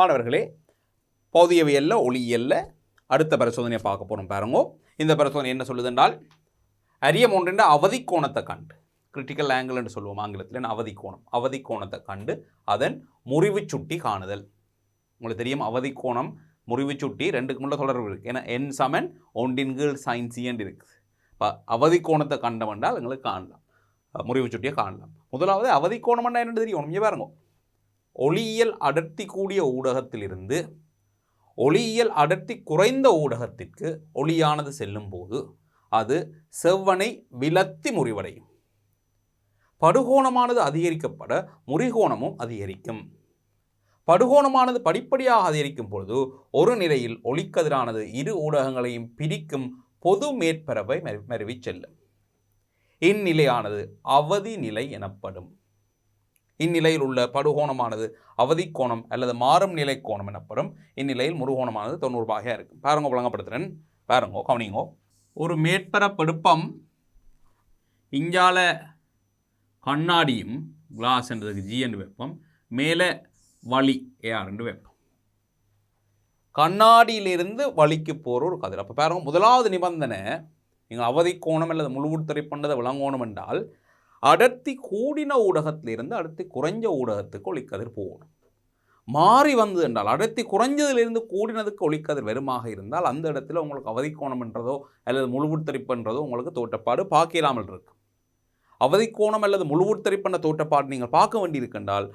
மாணவர்களே, பௌதியவியல்ல ஒளியியல்ல அடுத்த பரிசோதனையை பார்க்க போகிறோம். பாருங்க, இந்த பரிசோதனை என்ன சொல்லுது என்றால், அரியம் ஒன்றின் அவதி கோணத்தை கண்டு, கிரிட்டிக்கல் ஆங்கிள் என்று சொல்லுவோம் ஆங்கிலத்தில், அவதி கோணத்தை கண்டு அதன் முறிவு சுட்டி காணுதல். உங்களுக்கு தெரியும், அவதி கோணம் முறிவு சுட்டி ரெண்டுக்கு முள்ள தொடர்பு இருக்குது. ஏன்னா என் சமன் ஒன்றின் கீழ் sin c என்று இருக்குது. இப்போ அவதி கோணத்தை கண்டம் என்றால் எங்களுக்கு காணலாம், முறிவு சுட்டியை காணலாம். முதலாவது அவதி கோணம் என்ன தெரியும், இங்கே பாருங்க. ஒளியியல் அடர்த்தி கூடிய ஊடகத்திலிருந்து ஒளியியல் அடர்த்தி குறைந்த ஊடகத்திற்கு ஒளியானது செல்லும் போது அது செவ்வனை விலத்தி முறிவடையும். படுகோணமானது அதிகரிக்கப்பட முறிகோணமும் அதிகரிக்கும். படுகோணமானது படிப்படியாக அதிகரிக்கும் பொழுது ஒரு நிலையில் ஒளிக்கதிரானது இரு ஊடகங்களையும் பிரிக்கும் பொது மேற்பரப்பை மருவி செல்லும். இந்நிலையானது அவதி நிலை எனப்படும். இந்நிலையில் உள்ள படுகோணமானது அவதி கோணம் அல்லது மாறும் நிலை கோணம் எனப்படும். இந்நிலையில் முறுகோணமானது 90 பாகையாக இருக்கும். பாருங்க, வழங்கப்படுத்துறேன். பாருங்க, கவனிங்கோ. ஒரு மேற்பரப்பெடுப்பம் இங்கால கண்ணாடியும் கிளாஸ் என்றதுக்கு ஜி என்று வைப்போம், மேலே வழி ஏஆர் என்று வைப்போம். கண்ணாடியிலிருந்து வழிக்கு போகிற ஒரு கதிர். அப்போ பாருங்க, முதலாவது நிபந்தனை நீங்கள் அவதி கோணம் அல்லது முழுவுத்தரை பண்ணதை விளங்கோணம் என்றால் அடர்த்தி கூடின ஊடகத்திலிருந்து அடர்த்தி குறைஞ்ச ஊடகத்துக்கு ஒளிக்கதிர் போகணும். மாறி வந்தது என்றால் அடர்த்தி குறைஞ்சதிலிருந்து கூடினதுக்கு ஒளிக்கதிர் வெறுமாக இருந்தால் அந்த இடத்துல உங்களுக்கு அவதி கோணம் என்றதோ அல்லது முழுவுத்தரிப்புன்றதோ உங்களுக்கு தோற்றப்பாடு பார்க்கலாமல் இருக்கும். அவதி கோணம் அல்லது முழுவுத்தரிப்பண்ண தோற்றப்பாடு நீங்கள் பார்க்க வேண்டியிருக்கின்றால்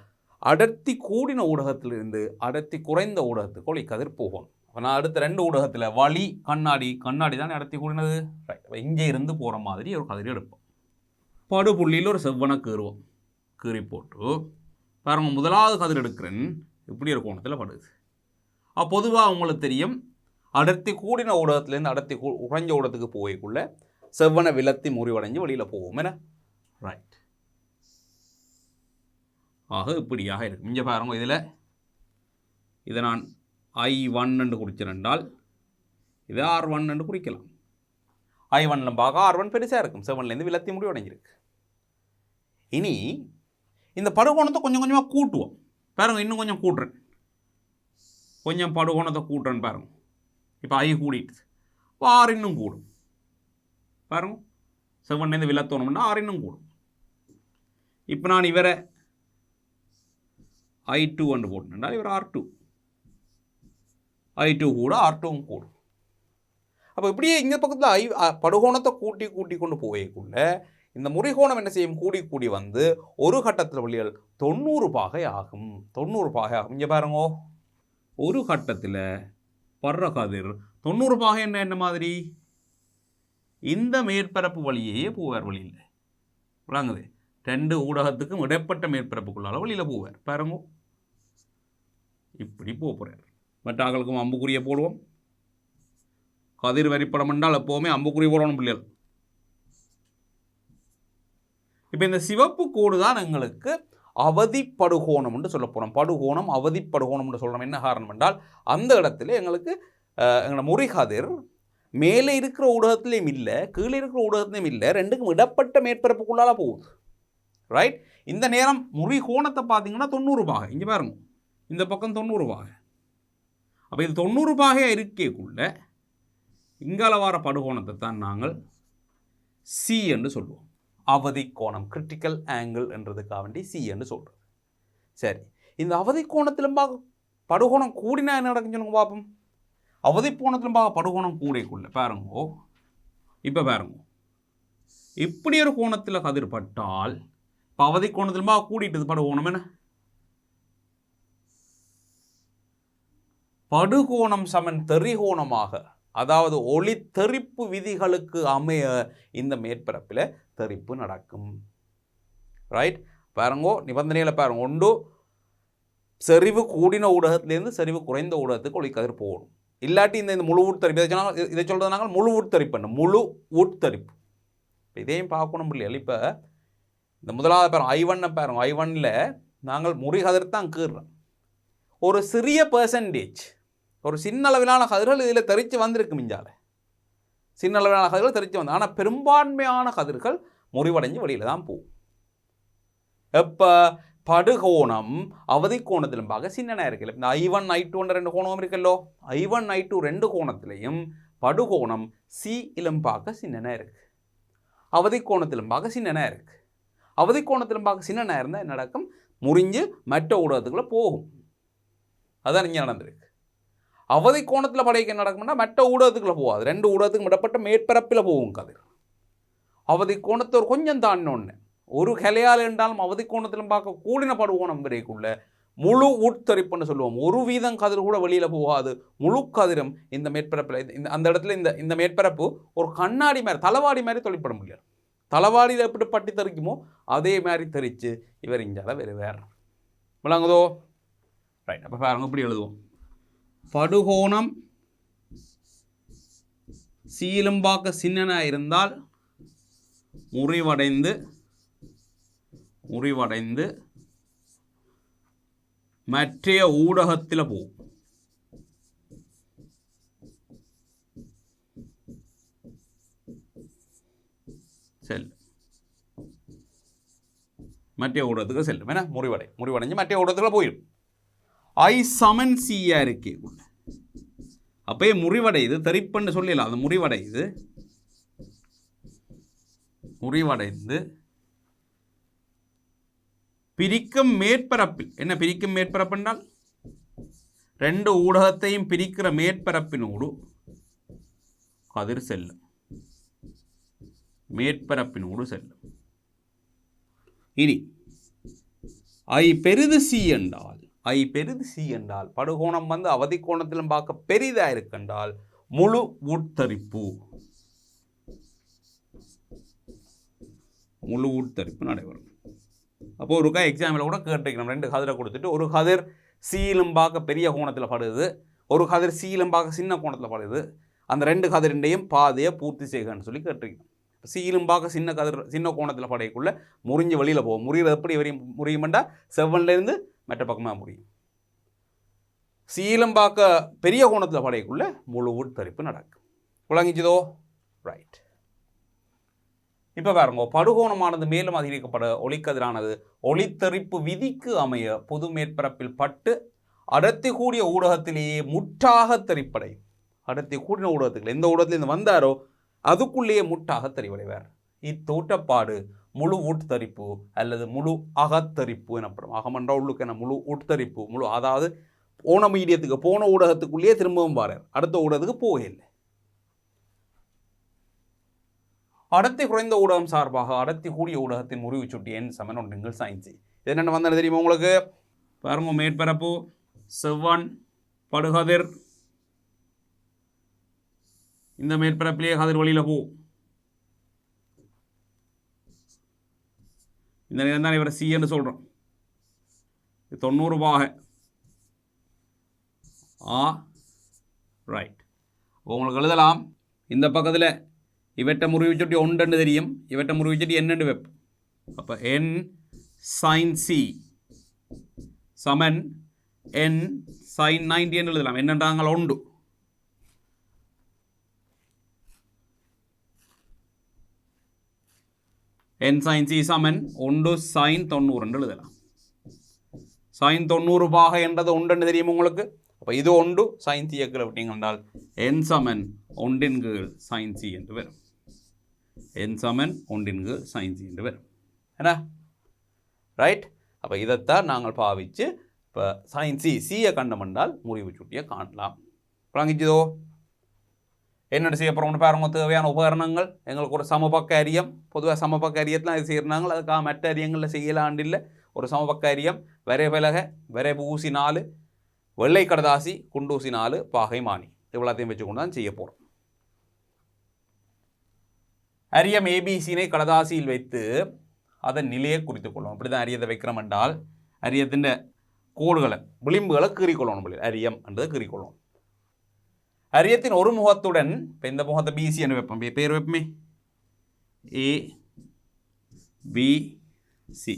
அடர்த்தி கூடின ஊடகத்திலிருந்து அடர்த்தி குறைந்த ஊடகத்துக்கு ஒளிக்கதிர் போகணும். இப்போ நான் அடுத்த 2 ஊடகத்தில் வழி கண்ணாடி தான் அடர்த்தி கூடினது, ரைட். இங்கே இருந்து போகிற மாதிரி ஒரு கதிர் எடுப்போம். படுபுள்ளியில் ஒரு செவ்வனை கீறுவோம், கீறி போட்டு பாருங்க, முதலாவது கதிர் எடுக்கிறேன், இப்படி ஒரு கோணத்தில் படுது. பொதுவாக உங்களுக்கு தெரியும், அடர்த்தி கூடின ஊடகத்திலேருந்து அடர்த்தி குறைஞ்ச ஊடகத்துக்கு போய்க்குள்ள செவ்வனை விலத்தி முறிவடைஞ்சு வெளியில் போவோம் என்ன, ரைட். ஆக இப்படியாக இருக்கும். இங்கே பாருங்க, இதை நான் I1 என்று குறிச்சிருந்தால் இதை R1 என்று குறிக்கலாம். I1 பார்க்க R1 பெருசாக இருக்கும், 7லேருந்து விலத்தி முடிவடைஞ்சிருக்கு. இனி இந்த படுகோணத்தை கொஞ்சம் கொஞ்சமாக கூட்டுவோம். பாருங்க, இன்னும் கொஞ்சம் கூட்டுறேன், கொஞ்சம் படுகோணத்தை கூட்டுறேன்னு பாருங்க. இப்போ I கூடிட்டு R இன்னும் கூடும். பாருங்க, 7லேருந்து விலத்தோணும்னா R இன்னும் கூடும். இப்போ நான் இவரை I2 என்று போட்டுனால் இவர் R2, I2 கூட R2வும் கூடும். அப்போ இப்படியே இந்த பக்கத்தில் படுகோணத்தை கூட்டி கொண்டு போகக்குள்ள இந்த முறிகோணம் என்ன செய்யும், கூடி வந்து ஒரு கட்டத்தில் வழிகள் 90 பாகை ஆகும். 90 பாகை ஆகும். இங்கே பாருங்க, ஒரு கட்டத்தில் படுற கதிர் 90 பாகை என்ன மாதிரி இந்த மேற்பரப்பு வழியே போவார். வழியில் விளங்குது, 2 ஊடகத்துக்கும் இடைப்பட்ட மேற்பரப்புக்குள்ளால வழியில் போவார். பாருங்க, இப்படி போகிறார். மற்ற ஆக்களுக்கும் அம்புக்குறியை போடுவோம். கதிர் வரிப்படம் என்றால் எப்போவுமே அம்புக்குறி போடணும் பிள்ளைகள். இப்போ இந்த சிவப்பு கோடு தான் எங்களுக்கு அவதி படுகோணம் என்று சொல்ல போகிறோம். படுகோணம் அவதி படுகோணம் என்று சொல்கிறோம். என்ன காரணம் என்றால் அந்த இடத்துல எங்களுக்கு எங்களோட முறிகதிர் மேலே இருக்கிற ஊடகத்திலையும் இல்லை, கீழே இருக்கிற ஊடகத்திலையும் இல்லை, ரெண்டுக்கும் இடப்பட்ட மேற்பரப்புக்குள்ளால போகுது, ரைட். இந்த நேரம் முறிகோணத்தை பார்த்தீங்கன்னா 90 பாகை. இங்கே பாருங்க, இந்த பக்கம் 90 பாகை. அப்போ இது 90 பாகையாக இருக்கக்குள்ள இங்கால வார படுகோணத்தை தான் நாங்கள் சி என்று சொல்லுவோம். அவதி கோணம், கிரிட்டிக்கல் ஆங்கிள் என்றதுக்காக வேண்டி சி என்று சொல்கிறது. சரி, இந்த அவதி கோணத்திலும் பார்க்க படுகோணம் கூடினா என்ன நடக்குன்னு சொல்லுங்க பார்ப்போம். அவதி கோணத்திலும் பார்க்க படுகோணம் கூடைக்குள்ள பாருங்கோ. இப்போ பாருங்க, இப்படி ஒரு கோணத்தில் கதிர் பட்டால் இப்போ அவதி கோணத்திலும் பார்க்க கூடிட்டது படுகோணம் என்ன, படுகோணம் சமன் தெரிகோணமாக, அதாவது ஒளி தெறிப்பு விதிகளுக்கு அமைய இந்த மேற்பரப்பில் தெறிப்பு நடக்கும், ரைட். பாருங்கோ, நிபந்தனையில் பாருங்க, ஒன்று செறிவு கூடின ஊடகத்திலேருந்து செறிவு குறைந்த ஊடகத்துக்கு ஒளிக்கதிர் போகணும். இல்லாட்டி இந்த முழு உட்தரிப்பு, இதை சொல்கிறது நாங்கள் முழு உட்தரிப்பு, முழு உட்தரிப்பு. இதையும் பார்க்கணும் இல்லையா. இப்போ இந்த முதலாவது பாருங்க, I1 பாருங்க, I1ல் நாங்கள் முறிகதிர் தான் கீறுறோம். ஒரு சிறிய பெர்சன்டேஜ், ஒரு சின்ன அளவிலான கதிர்கள் இதில் தெரித்து வந்திருக்கு. மிஞ்சால சின்ன அளவிலான கதிர்கள் தெரித்து வந்து, ஆனால் பெரும்பான்மையான கதிர்கள் முறிவடைஞ்சு வெளியில் தான் போகும். எப்போ படுகோணம் அவதி கோணத்திலும் பார்க்க சின்னனாக இருக்குல்ல. இந்த I1 I2 ரெண்டு கோணம் இருக்குல்லோ, I1 I2 ரெண்டு கோணத்திலையும் படுகோணம் சியிலும் பார்க்க சின்னனாக இருக்கு, அவதி கோணத்திலும் பார்க்க சின்னனாக இருக்கு. அவதி கோணத்திலும் பார்க்க சின்னனாக இருந்தால் என்ன நடக்கும்? முறிஞ்சு மற்ற ஊடகத்துக்குள்ளே போகும். அதான் இங்கே நடந்திருக்கு. அவதி கோணத்தில் படைக்க என்ன நடக்கும்னா மற்ற ஊடகத்துக்குள்ளே போகாது, ரெண்டு ஊடகத்துக்கு விடப்பட்ட மேற்பரப்பில் போகும் கதிர். அவதி கோணத்தை ஒரு கொஞ்சம் தாண்டினோன்னு ஒரு கலையால் என்றாலும் அவதி கோணத்திலும் பார்க்க கூடின படுகோணம் வரைக்குள்ள முழு உட்தரிப்புன்னு சொல்லுவோம். ஒரு வீதம் கதிர் கூட வெளியில் போகாது, முழு கதிரும் இந்த மேற்பரப்பில் இந்த அந்த இடத்துல இந்த மேற்பரப்பு ஒரு கண்ணாடி மாதிரி தலைவாடி மாதிரி தொழிற்பட முடியாது. தலைவாடியில் எப்படி பட்டி தெரிக்குமோ அதே மாதிரி தெரித்து இவர் இஞ்சால வேறு விளங்குதோ? ரைட். அப்போ பாருங்க இப்படி எழுதுவோம். படுகோணம் சீலும் பார்க்க சின்னனாக இருந்தால் முறிவடைந்து மற்றைய ஊடகத்தில் போகும். செல்லும், மற்ற ஊடகத்துக்கு செல்லும். ஏன்னா முறிவடைஞ்சு மற்ற ஊடகத்தில் போயிடும். I சமன் சியா இருக்கே உள்ள அப்பயே முறிவடையுது, தெரிப்பன்னு சொல்லலாம். அது முறிவடைந்து பிரிக்கும் மேற்பரப்பில், என்ன பிரிக்கும் மேற்பரப்பு என்றால் ரெண்டு ஊடகத்தையும் பிரிக்கிற மேற்பரப்பினோடு கதிர் செல்லும், மேற்பரப்பினோடு செல்லும். இனி I பெரிது சி என்றால் படுகோணம் வந்து அவதி கோணத்திலும் பார்க்க பெரிதாக இருக்கின்றால் முழு உட்தரிப்பு நடைபெறும். அப்போ ஒரு எக்ஸாம்பிள் கூட கேட்டிருக்கணும். ரெண்டு கதிரை கொடுத்துட்டு ஒரு கதிர் சீலும் பார்க்க பெரிய கோணத்தில் படுது, ஒரு கதிர் சீலும் பார்க்க சின்ன கோணத்தில் படுது, அந்த ரெண்டு கதிரிண்டையும் பாதையை பூர்த்தி செய்கன்னு சொல்லி கேட்டிருக்கணும். சீலும் பார்க்க சின்ன கோணத்தில் படையக்குள்ள முறிஞ்சு வெளியில் போகும். முறிகிறது எப்படி முறியுமெண்டா செவ்வன்லேருந்து மற்ற பக்கமாக முடியும். சீலம் பார்க்க பெரிய கோணத்தில் படையக்குள்ள முழு உட்தரிப்பு நடக்கும். விளங்கிச்சதோ? ரைட். இப்போ பாருங்க, படுகோணமானது மேலும் அதிகரிக்கப்பட ஒளிக்கதிரானது ஒளித்தரிப்பு விதிக்கு அமைய பொது மேற்பரப்பில் பட்டு அடர்த்தி கூடிய ஊடகத்திலேயே முற்றாக தெரிப்படையும். அடர்த்தி கூடின ஊடகத்துக்கு எந்த ஊடகத்தில் வந்தாரோ அதுக்குள்ளேயே முற்றாக தெரிவடைவார். இத்தோற்றப்பாடு முழு உட்தரிப்பு அல்லது முழு அகத்தரிப்பு எனப்படும். அகமன்ற உள்ளுக்கு என முழு உட்தரிப்பு அதாவது போன மீடியத்துக்கு போன ஊடகத்துக்குள்ளேயே திரும்பவும் வாரார், அடுத்த ஊடகத்துக்கு போகவில்லை. அடர்த்தி குறைந்த ஊடகம் சார்பாக அடர்த்தி கூடிய ஊடகத்தின் முறிவு சுட்டி எண் சமன் ஒன்றுங்கள் சயின்சி. இது என்ன வந்தது தெரியுமா உங்களுக்கு? பாருங்க, மேற்பரப்பு செவ்வான் படுகதிர், இந்த மேற்பரப்பிலேயே கதிர் வழியில் போ. இந்த நேரம் தான் இவரை சி என்று சொல்கிறோம். 90 பாக ரைட். உங்களுக்கு எழுதலாம், இந்த பக்கத்தில் இவற்றை முறிவு சுட்டி ஒன்று தெரியும், இவற்றை முறிவு சுட்டி என்னென்று வைப்போம். அப்போ என் சைன் சி சமன் என் சைன் 90 என்று எழுதலாம். என்னன்றாங்கள் ஒன்று. என் சைன் சி சமன் 1 சைன் 90 என்று எழுதலாம். சைன் 90 பாக என்றது ஒன்று தெரியும் உங்களுக்கு. அப்போ இது ஒன்று சைன் சி எக்கில் விட்டீங்க என்றால் என் சமன் ஒன்றின் கீழ் சைன் சி என்று வரும். என் சமன் ஒன்றின் கீழ் சைன் சி என்று வரும். என்ன ரைட்? அப்போ இதைத்தான் நாங்கள் பாவித்து இப்போ சைன் சியை கண்டமென்றால் முறிவு சுட்டியை காணலாம். விளங்கிச்சதோ? என்னென்ன செய்ய போகிறோம்னு பாருங்க. தேவையான உபகரணங்கள் எங்களுக்கு ஒரு சமபக்க அரியம், பொதுவாக சமபக்க அரியத்தில் இது செய்கிறாங்க. அதுக்காக மற்ற அரியங்களில் செய்யலாண்டு இல்லை. ஒரு சமபக்க அரியம், வரை விலக, வரைவு ஊசி 4, வெள்ளை கடதாசி, குண்டூசி 4, பாகை மானி, இவ்வளோத்தையும் வச்சு கொண்டு தான் செய்ய போகிறோம். அரியம் ஏபிசினை கடதாசியில் வைத்து அதன் நிலையை குறித்து கொள்ளும். அப்படி தான் அரியத்தை வைக்கிறோம் என்றால் அரியத்தின் கோடுகளை விளிம்புகளை கீறிக்கொள்ளணும். அரியம் என்றதை கீறிக்கொள்ளணும். அரியத்தின் ஒரு முகத்துடன் இப்போ இந்த முகத்தை பிசி என்று வைப்போம். பேர் வைப்போமே ஏ பி சி.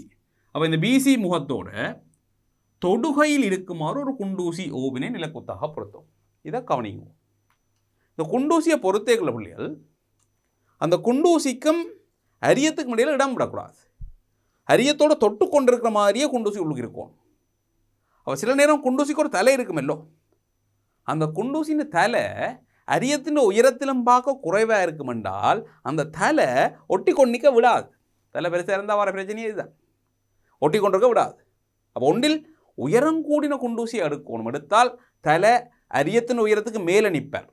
அப்போ இந்த பிசி முகத்தோட தொடுகையில் இருக்குமாறு ஒரு குண்டூசி ஓவினை நிலக்குத்தாக பொருத்தும். இதை கவனிங்க. இந்த குண்டூசியை பொறுத்தேக்குள்ள பிள்ளைகள் அந்த குண்டூசிக்கும் அரியத்துக்கும் இடையில் இடம் விடக்கூடாது. அரியத்தோட தொட்டு கொண்டிருக்கிற மாதிரியே குண்டூசி உள்ளுக்கு இருக்கும். அப்போ சில நேரம் குண்டூசிக்கு ஒரு தலை இருக்குமல்லோ, அந்த குண்டூசின் தலை அரியத்தின் உயரத்திலும் பார்க்க குறைவாக இருக்குமென்றால் அந்த தலை ஒட்டி கொண்டிக்க விடாது. தலை பெருசாக இருந்தால் வர பிரச்சனையே இதுதான், ஒட்டி கொண்டிருக்க விடாது. அப்போ ஒன்றில் உயரம் கூடின குண்டூசியை எடுக்கணும். எடுத்தால் தலை அரியத்தின் உயரத்துக்கு மேலே நிற்பார்.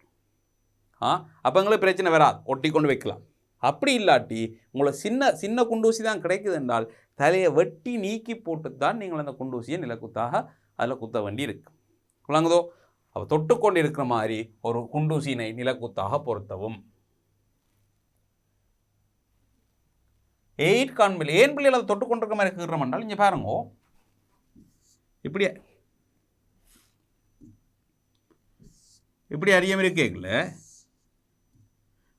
அப்போ எங்களுக்கு பிரச்சனை வராது, ஒட்டி கொண்டு வைக்கலாம். அப்படி இல்லாட்டி உங்களை சின்ன சின்ன குண்டூசி தான் கிடைக்குது என்றால் தலையை வெட்டி நீக்கி போட்டு தான் நீங்கள் அந்த குண்டூசியை நிலக்குத்தாக அதில் குத்த வேண்டி இருக்கு. விளங்குதோ? அப்போ தொட்டுக்கொண்டு இருக்கிற மாதிரி ஒரு குண்டூசியினை நிலக்குத்தாக பொருத்தவும். 8 காண்பில் ஏன் பிள்ளைகள் அதை தொட்டுக்கொண்டிருக்க மாதிரி இருக்கிறோம் என்றால் இங்கே பாருங்க, இப்படி அறிய மாதிரி கேட்கல.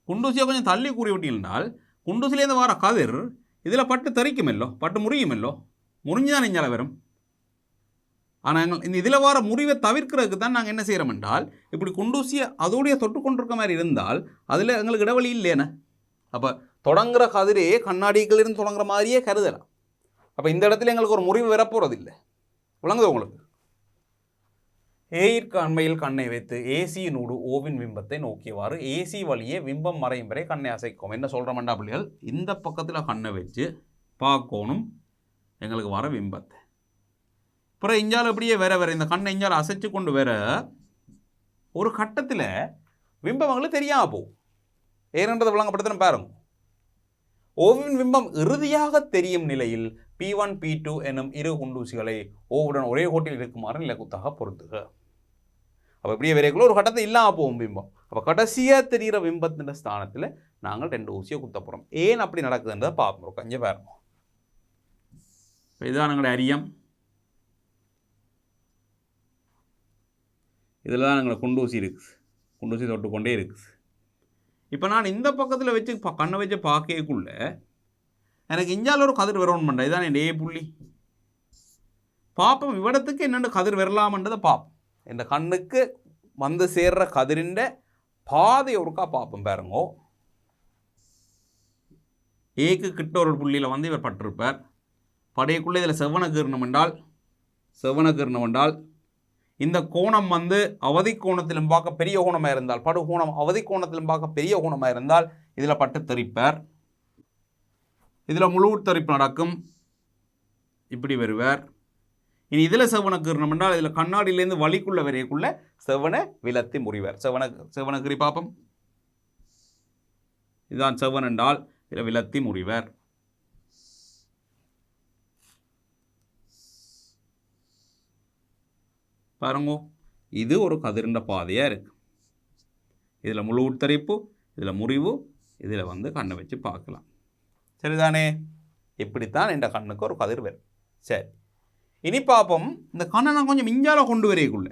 குண்டூசியை கொஞ்சம் தள்ளி கூறி விட்டீங்கன்னால் குண்டூசிலேருந்து வர கதிர் இதில் பட்டு தரிக்குமல்லோ, பட்டு முறியுமல்லோ, முறிஞ்சுதான் நெஞ்சால வரும். ஆனால் இந்த இதில் வர முறிவை தவிர்க்கிறதுக்கு தான் நாங்கள் என்ன செய்கிறோம் என்றால் இப்படி குண்டூசியை அதோடைய தொட்டு கொண்டிருக்க மாதிரி இருந்தால் அதில் எங்களுக்கு இடைவெளி இல்லைன்னு. அப்போ தொடங்குற கதிரே கண்ணாடிகளிலிருந்து தொடங்குற மாதிரியே கருதலாம். அப்போ இந்த இடத்துல எங்களுக்கு ஒரு முறிவு வரப்போகிறது இல்லை. விளங்குது உங்களுக்கு? ஏயிற்கு அண்மையில் கண்ணை வைத்து ஏசியினூடு ஓவின் பிம்பத்தை நோக்கியவாறு ஏசி வழியே பிம்பம் மறையும் வரை கண்ணை அசைக்கும். என்ன சொல்கிறோம்டா பிள்ளைகள், இந்த பக்கத்தில் கண்ணை வச்சு பார்க்கணும் எங்களுக்கு வர பிம்பத்தை. அப்புறம் இஞ்சால் இப்படியே வேற இந்த கண்ணை இஞ்சால் அசைச்சு கொண்டு வேற ஒரு கட்டத்தில் பிம்பம் எங்களுக்கு தெரியாமல் போகும். ஏனென்றதை விளங்கப்படுத்தின பாருங்க. ஓவின் பிம்பம் இறுதியாக தெரியும் நிலையில் P1 P2 எனும் இரு குண்டூசிகளை ஓவுடன் ஒரே கோட்டில் இருக்குமாறு நிலக்குத்தாக பொறுத்துக. அப்போ இப்படியே வரைக்குள்ள ஒரு கட்டத்தை இல்லாமல் போகும் பிம்பம். அப்போ கடைசியாக தெரிகிற பிம்பத்தின் ஸ்தானத்தில் நாங்கள் 2 ஊசியை குத்த போகிறோம். ஏன் அப்படி நடக்குதுன்றதை பார்ப்போம். கொஞ்சம் பாருங்க. இதுதான் எங்களுடைய அரியம். இதில் தான் எங்களை குண்டூசி இருக்குது. குண்டூசி தொட்டு கொண்டே இருக்குது. இப்போ நான் இந்த பக்கத்தில் வச்சு கண்ணை வச்சு பார்க்கக்குள்ள எனக்கு இஞ்சால் ஒரு கதிர் வரணும் பண்ணுறேன். இதுதான் என் ஏ புள்ளி. பார்ப்போம் இவ்விடத்துக்கு என்னென்ன கதிர் வரலாமன்றதை பார்ப்போம். இந்த கண்ணுக்கு வந்து சேர்ற கதிரின் பாதை ஒருக்கா பார்ப்போம். பாருங்கோ, ஏக்கு கிட்ட ஒரு புள்ளியில் வந்து இவர் பட்டிருப்பார். படையக்குள்ளே இதில் செவ்வன கீர்ணம் என்றால் இந்த கோணம் வந்து அவதி கோணத்திலும் பார்க்க பெரிய கோணமாக இருந்தால், படுகோணம் அவதி கோணத்திலும் பார்க்க பெரிய கோணமாக இருந்தால் இதில் பட்டு தெரிப்பார். இதில் முழு தரிப்பு நடக்கும். இப்படி வருவார். இனி இதில் செவ்வன கீர்ணம் என்றால் இதில் கண்ணாடியிலேருந்து வலிக்குள்ள வரையக்குள்ள செவ்வனை விலத்தி முறிவார். செவ்வன கீறி பார்ப்போம். இதுதான் செவ்வன் என்றால் இதில் விலத்தி முறிவார். பாருங்க, இது ஒரு கதிர்ந்த பாதையாக இருக்குது. இதில் முழு உட்தரிப்பு, இதில் முறிவு, இதில் வந்து கண்ணை வச்சு பார்க்கலாம். சரிதானே? இப்படித்தான் இந்த கண்ணுக்கு ஒரு கதிர் வரும். சரி, இனி பார்ப்போம். இந்த கண்ணை நான் கொஞ்சம் மிஞ்சால கொண்டு வரையக்குள்ள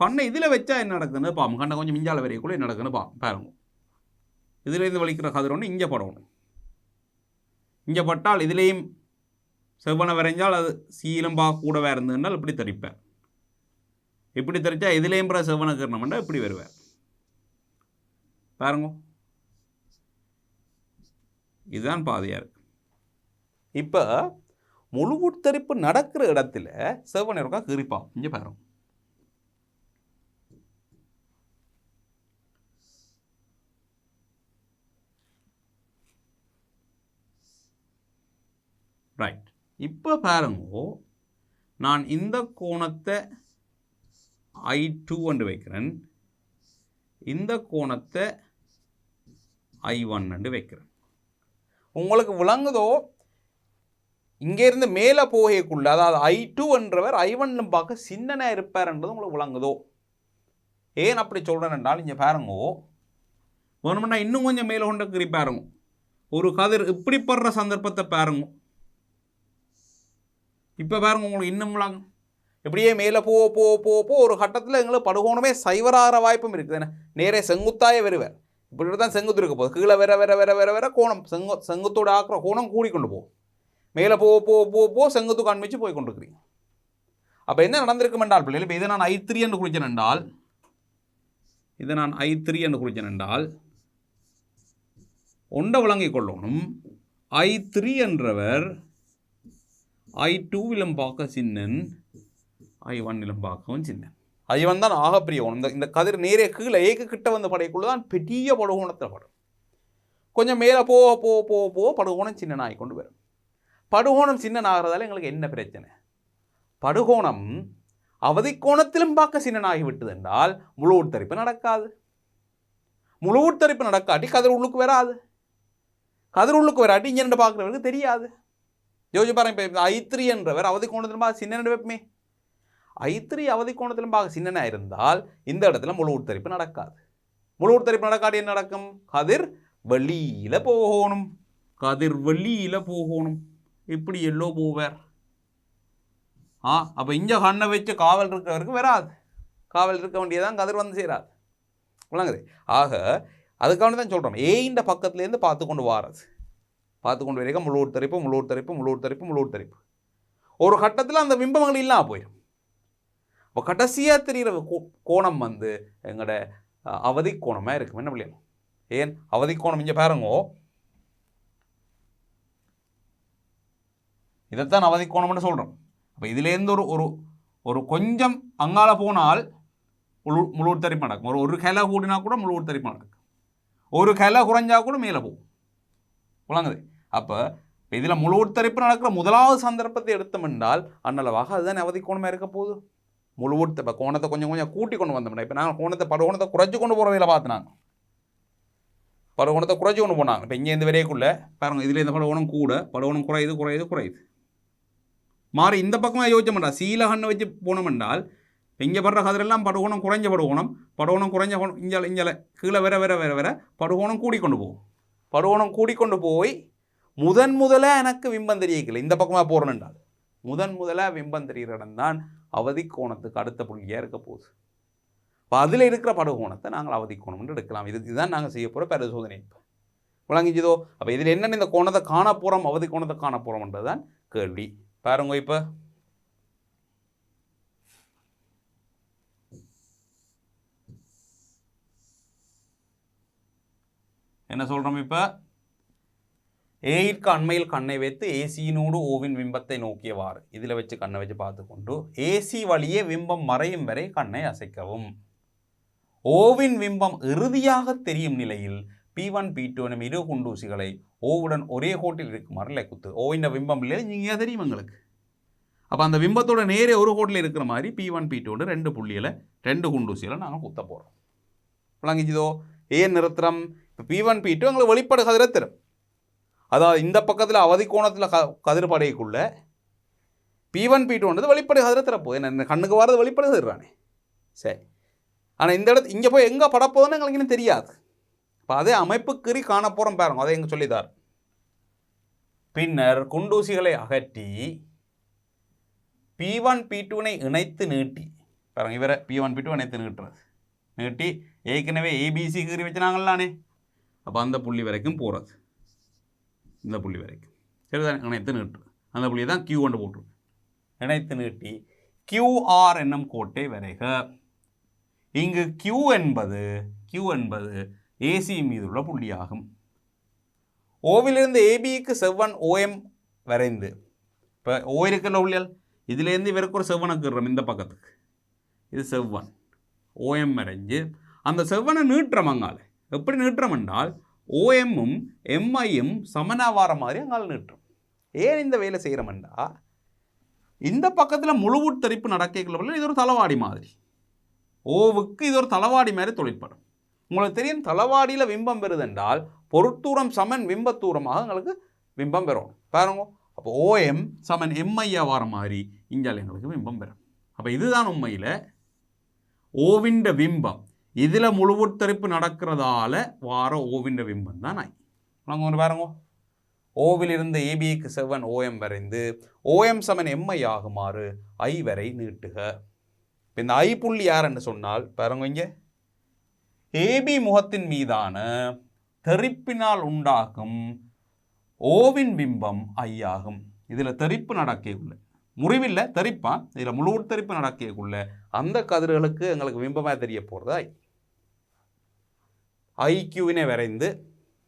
கண்ணை இதில் வச்சா என்ன நடக்குதுன்னு பார்ப்போம். கண்ணை கொஞ்சம் மிஞ்சால வரையக்குள்ள என்ன நடக்குதுன்னு பாருங்க. இதிலேருந்து வலிக்கிற கதிர் ஒன்று இங்கே படணும். இங்கே பட்டால் இதிலேயும் செவ்வனை வரைஞ்சால் அது சீலம் கூட வேறு இருந்ததுனால் இப்படி தரிப்பேன். இப்படி தெரிச்சா இதுலேயும் பிற செவ்வனை கீர்ணம்னா இப்படி வருவார். பாருங்க, இதுதான் பாதையாக இருக்கு. இப்போ முழு உட்தரிப்பு நடக்கிற இடத்துல செவ்வனை இருக்கா கீறிப்பா. இங்கே பாருங்க, ரைட். இப்போ பாருங்க, நான் இந்த கோணத்தை I2 என்று வைக்கிறேன், இந்த கோணத்தை I1 என்று வைக்கிறேன். உங்களுக்கு விளங்குதோ? இங்கேருந்து மேலே போகக்குள்ள, அதாவது I2 என்றவர் I1 பார்க்க சின்னனாக இருப்பார் என்பது உங்களுக்கு விளங்குதோ? ஏன் அப்படி சொல்கிறேன் என்றால் இங்கே பாருங்கோ, வேணுமெண்டா இன்னும் கொஞ்சம் மேலே கொண்டு கீறி பாருங்க. ஒரு கதிர் இப்படி படுற சந்தர்ப்பத்தை பாருங்க. இப்போ பாருங்க, உங்களுக்கு இன்னும் விளங்கும். இப்படியே மேலே போ ஒரு கட்டத்தில் எங்களுக்கு படுகோணமே சைவராகிற வாய்ப்பும் இருக்குது. என்ன நேரே செங்குத்தாயே வருவார். இப்படி தான் செங்குத்து இருக்க போகுது. கீழே வேற கோணம் செங்குத்தோடு ஆக்குற கோணம் கூடிக்கொண்டு போகும். மேலே போ செங்குத்து காண்பிச்சு போய் கொண்டிருக்கிறீங்க. அப்போ என்ன நடந்திருக்கும் என்றால் பிள்ளைகள், இப்போ இதை நான் I3 என்று குறித்தேன் என்றால் ஒன்றை விளங்கிக் கொள்ளணும். I3 என்றவர் I2விலும் பார்க்க சின்னன், I1லும் பார்க்கவும் சின்னன். I1 தான் ஆகப்பெரிய கோணம். இந்த கதிர் நேரே கீழே ஏக்கு கிட்ட வந்த படைக்குள்ள தான் பெரிய படுகோணத்தில் படும். கொஞ்சம் மேலே போக போக போக போக படுகோணம் சின்னனாகி கொண்டு வரும். படுகோணம் சின்னனாகிறதால எங்களுக்கு என்ன பிரச்சனை? படுகோணம் அவதிக்கோணத்திலும் பார்க்க சின்னனாகி விட்டது என்றால் முழு உட்தரிப்பு நடக்காது. முழு உட்தரிப்பு நடக்காட்டி கதிர் உள்ளுக்கு வராது. கதிர் உள்ளுக்கு வராட்டி இங்கே பார்க்குறவருக்கு தெரியாது. யோசிச்சு பாருங்க. இப்போ I3 என்றவர் அவதிக்கோணத்திலும் பார்க்க சின்னன்னு வைப்பமே. I3 அவதிக்கோணத்திலும் பார்க்க சின்னனாக இருந்தால் இந்த இடத்துல முழு உட்தரிப்பு நடக்காது. முழு உட்தரிப்பு நடக்காட்டி என்ன நடக்கும்? கதிர் வெளியில் போகணும். கதிர் வெளியில் போகணும். இப்படி எல்லோ போவார். அப்போ இங்கே கண்ணை வச்சு காவல் இருக்கிறவருக்கு வராது. காவல் இருக்க வேண்டியதான் கதிர் வந்து சேராது. விளங்குது? ஆக அதுக்காக தான் சொல்கிறோம், ஏஇந்த பக்கத்துலேருந்து பார்த்து கொண்டு வாரது. பார்த்து கொண்டு வரைக்கும் முழு உட்தரிப்பு, முழு உட்தரிப்பு, முழு உட்தரிப்பு, முழு உட்தரிப்பு. ஒரு கட்டத்தில் அந்த பிம்பங்கள் இல்லாமல் போயிடும். இப்போ கடைசியாக தெரிகிற கோணம் வந்து எங்களோட அவதி கோணமாக இருக்கும். என்ன பிள்ளைங்க? ஏன் அவதி கோணம் இங்கே பாருங்கோ, இதைத்தான் அவதி கோணம்னு சொல்கிறோம். அப்போ இதுலேருந்து ஒரு ஒரு கொஞ்சம் அங்கால போனால் முழு உட்தரிப்பு நடக்கும். ஒரு கிளை கூடினா கூட முழு உட்தரிப்பு நடக்கும். ஒரு கிளை குறைஞ்சா கூட மேலே போகும். விளங்குது? அப்போ இதில் முழு உட்தரிப்பு நடக்கிற முதலாவது சந்தர்ப்பத்தை எடுத்தோம் என்றால் அன்னளவாக அதுதான் அவதி கோணமாக இருக்க போகுது. முழு இப்போ கோணத்தை கொஞ்சம் கொஞ்சம் கூட்டி கொண்டு வந்தோம்னா, இப்போ நாங்கள் படுகோணத்தை குறைச்சி கொண்டு போகிற வேலை பார்த்துனாங்க. படுகோணத்தை குறைச்சி கொண்டு போனாங்க. இப்போ இங்கே இந்த வரைக்குள்ளே பாருங்க, இதில் இந்த படுகோணம் கூட, படுகோணம் குறையுது குறையுது குறையுது மாறி இந்த பக்கமாக யோசிச்ச மாட்டா. சீலகண்ணை வச்சு போனோம் என்றால் இங்கே படுற கதிரெல்லாம் படுகோணம் குறைஞ்ச படுகோணம் குறைஞ்ச இங்கே கீழே வர வர வர வர படுகோணம் கூடிக்கொண்டு போகும். படுகோணம் கூடிக்கொண்டு போய் முதலாக எனக்கு விம்பம் தெரியல. இந்த பக்கமாக போகிறேன் என்றால் முதலாக விம்பம் தெரிகிற இடம் தான் அவதி கோணத்துக்கு அடுத்த புள்ளியாக இருக்க போகுது. இப்போ அதில் இருக்கிற படுகோணத்தை நாங்கள் அவதி கோணம் எடுக்கலாம். இதுதான் நாங்கள் செய்ய போகிற பரிசோதனை. இப்போ விளங்கிச்சதோ? அப்போ இதில் என்னென்ன இந்த கோணத்தை காண போகிறோம், அவதி கோணத்தை காண போகிறோம்ன்றது தான் கேள்வி. பாருங்க, இப்போ என்ன சொல்கிறோம்? இப்போ ஏயிற்கு அண்மையில் கண்ணை வைத்து ஏசியினோடு ஓவின் பிம்பத்தை நோக்கியவாறு இதில் வச்சு கண்ணை வச்சு பார்த்து கொண்டு ஏசி வழியே பிம்பம் மறையும் வரை கண்ணை அசைக்கவும். ஓவின் பிம்பம் இறுதியாக தெரியும் நிலையில் P1 P2 எனும் இரு குண்டூசிகளை ஓவுடன் ஒரே கோட்டில் இருக்குமாறு குத்து. ஓவின் பிம்பம் இல்லை நீங்கள் தெரியும் எங்களுக்கு. அப்போ அந்த பிம்பத்தோட நேரே ஒரு கோட்டில் இருக்கிற மாதிரி P1 P2 ரெண்டு புள்ளியில் ரெண்டு குண்டூசிகளை நாங்கள் குத்த போகிறோம். விளங்கிச்சதோ? ஏன் நிறுத்துறோம்? இப்போ P1 P2 எங்களுக்கு வெளிப்பாடு கதிரத்திரும். அதாவது இந்த பக்கத்தில் அவதி கோணத்தில் கதிர் படைக்குள்ள P1 P2 வெளிப்படை கதிரத்திறப்போ. என்ன கண்ணுக்கு வரது வெளிப்படை கதிர்றானே. சரி, ஆனால் இந்த இடத்து இங்கே போய் எங்கே படப்போதுன்னு எங்களுக்கு இன்னும் தெரியாது. இப்போ அதே அமைப்புக்கறி காண போகிறோம் பாருங்க. அதை எங்கே சொல்லித்தார். பின்னர் குண்டூசிகளை அகற்றி P1 P2 இணைத்து நீட்டி பாருங்க. இவரை P1 P2 இணைத்து நீட்டுறது. நீட்டி ஏற்கனவே ABC கீறி வச்சுனாங்களானே. அப்போ அந்த புள்ளி வரைக்கும் போகிறது. இந்த புள்ளி வரைக்கும் சரிதான் இணைத்து நீட்டுறது. அந்த புள்ளியை தான் Q கொண்டு போட்டுருக்கு. இணைத்து நீட்டி QR என்னும் கோட்டை வரைக. இங்கு Q என்பது AC மீது உள்ள புள்ளியாகும். ஓவிலிருந்து ABக்கு செவ்வன் OM வரைந்து, இப்போ O இருக்கிற புள்ளியால் இதுலேருந்து இவருக்கு ஒரு செவ்வனை கீறோம். இந்த பக்கத்துக்கு இது செவ்வன் OM வரைஞ்சு அந்த செவ்வனை நீட்டுறோம். அங்கால எப்படி நீட்டுறோம் என்றால் OMம் MIயும் சமனா வார மாதிரி அங்கால நீட்டுறோம். ஏன் இந்த வேலை செய்கிறோம்டா, இந்த பக்கத்தில் முழு உட்தரிப்பு நடக்கல. இது ஒரு தளவாடி மாதிரி. ஓவுக்கு இது ஒரு தளவாடி மாதிரி தொழிற்படும். உங்களுக்கு தெரியும், தளவாடியில் பிம்பம் பெறுதென்றால் பொருட்தூரம் சமன் பிம்பத்தூரமாக எங்களுக்கு பிம்பம் பெறும் பாருங்க. அப்போ OM சமன் MIயா வார மாதிரி இங்கால எங்களுக்கு பிம்பம் பெறும். அப்போ இதுதான் உண்மையில் ஓவின் பிம்பம். இதில் முழு உட்தரிப்பு நடக்கிறதால வார ஓவின் பிம்பம் தான் I. நாங்கள் ஒன்று பாருங்க. ஓவிலிருந்து ஏபிக்கு செவ்வன் OM வரைந்து OM சமன் MI ஆகுமாறு I வரை நீட்டுக. இந்த I புள்ளி யாருன்னு சொன்னால் பாருங்க, இங்கே ஏபி முகத்தின் மீதான தெறிப்பினால் உண்டாகும் ஓவின் பிம்பம் I ஆகும். இதில் தெறிப்பு நடக்கக்குள்ள முறிவில்லை தெறிப்பான். இதில் முழு உட்தரிப்பு நடக்கக்குள்ள அந்த கதிர்களுக்கு எங்களுக்கு பிம்பமாக தெரிய போகிறது IQ வரைந்து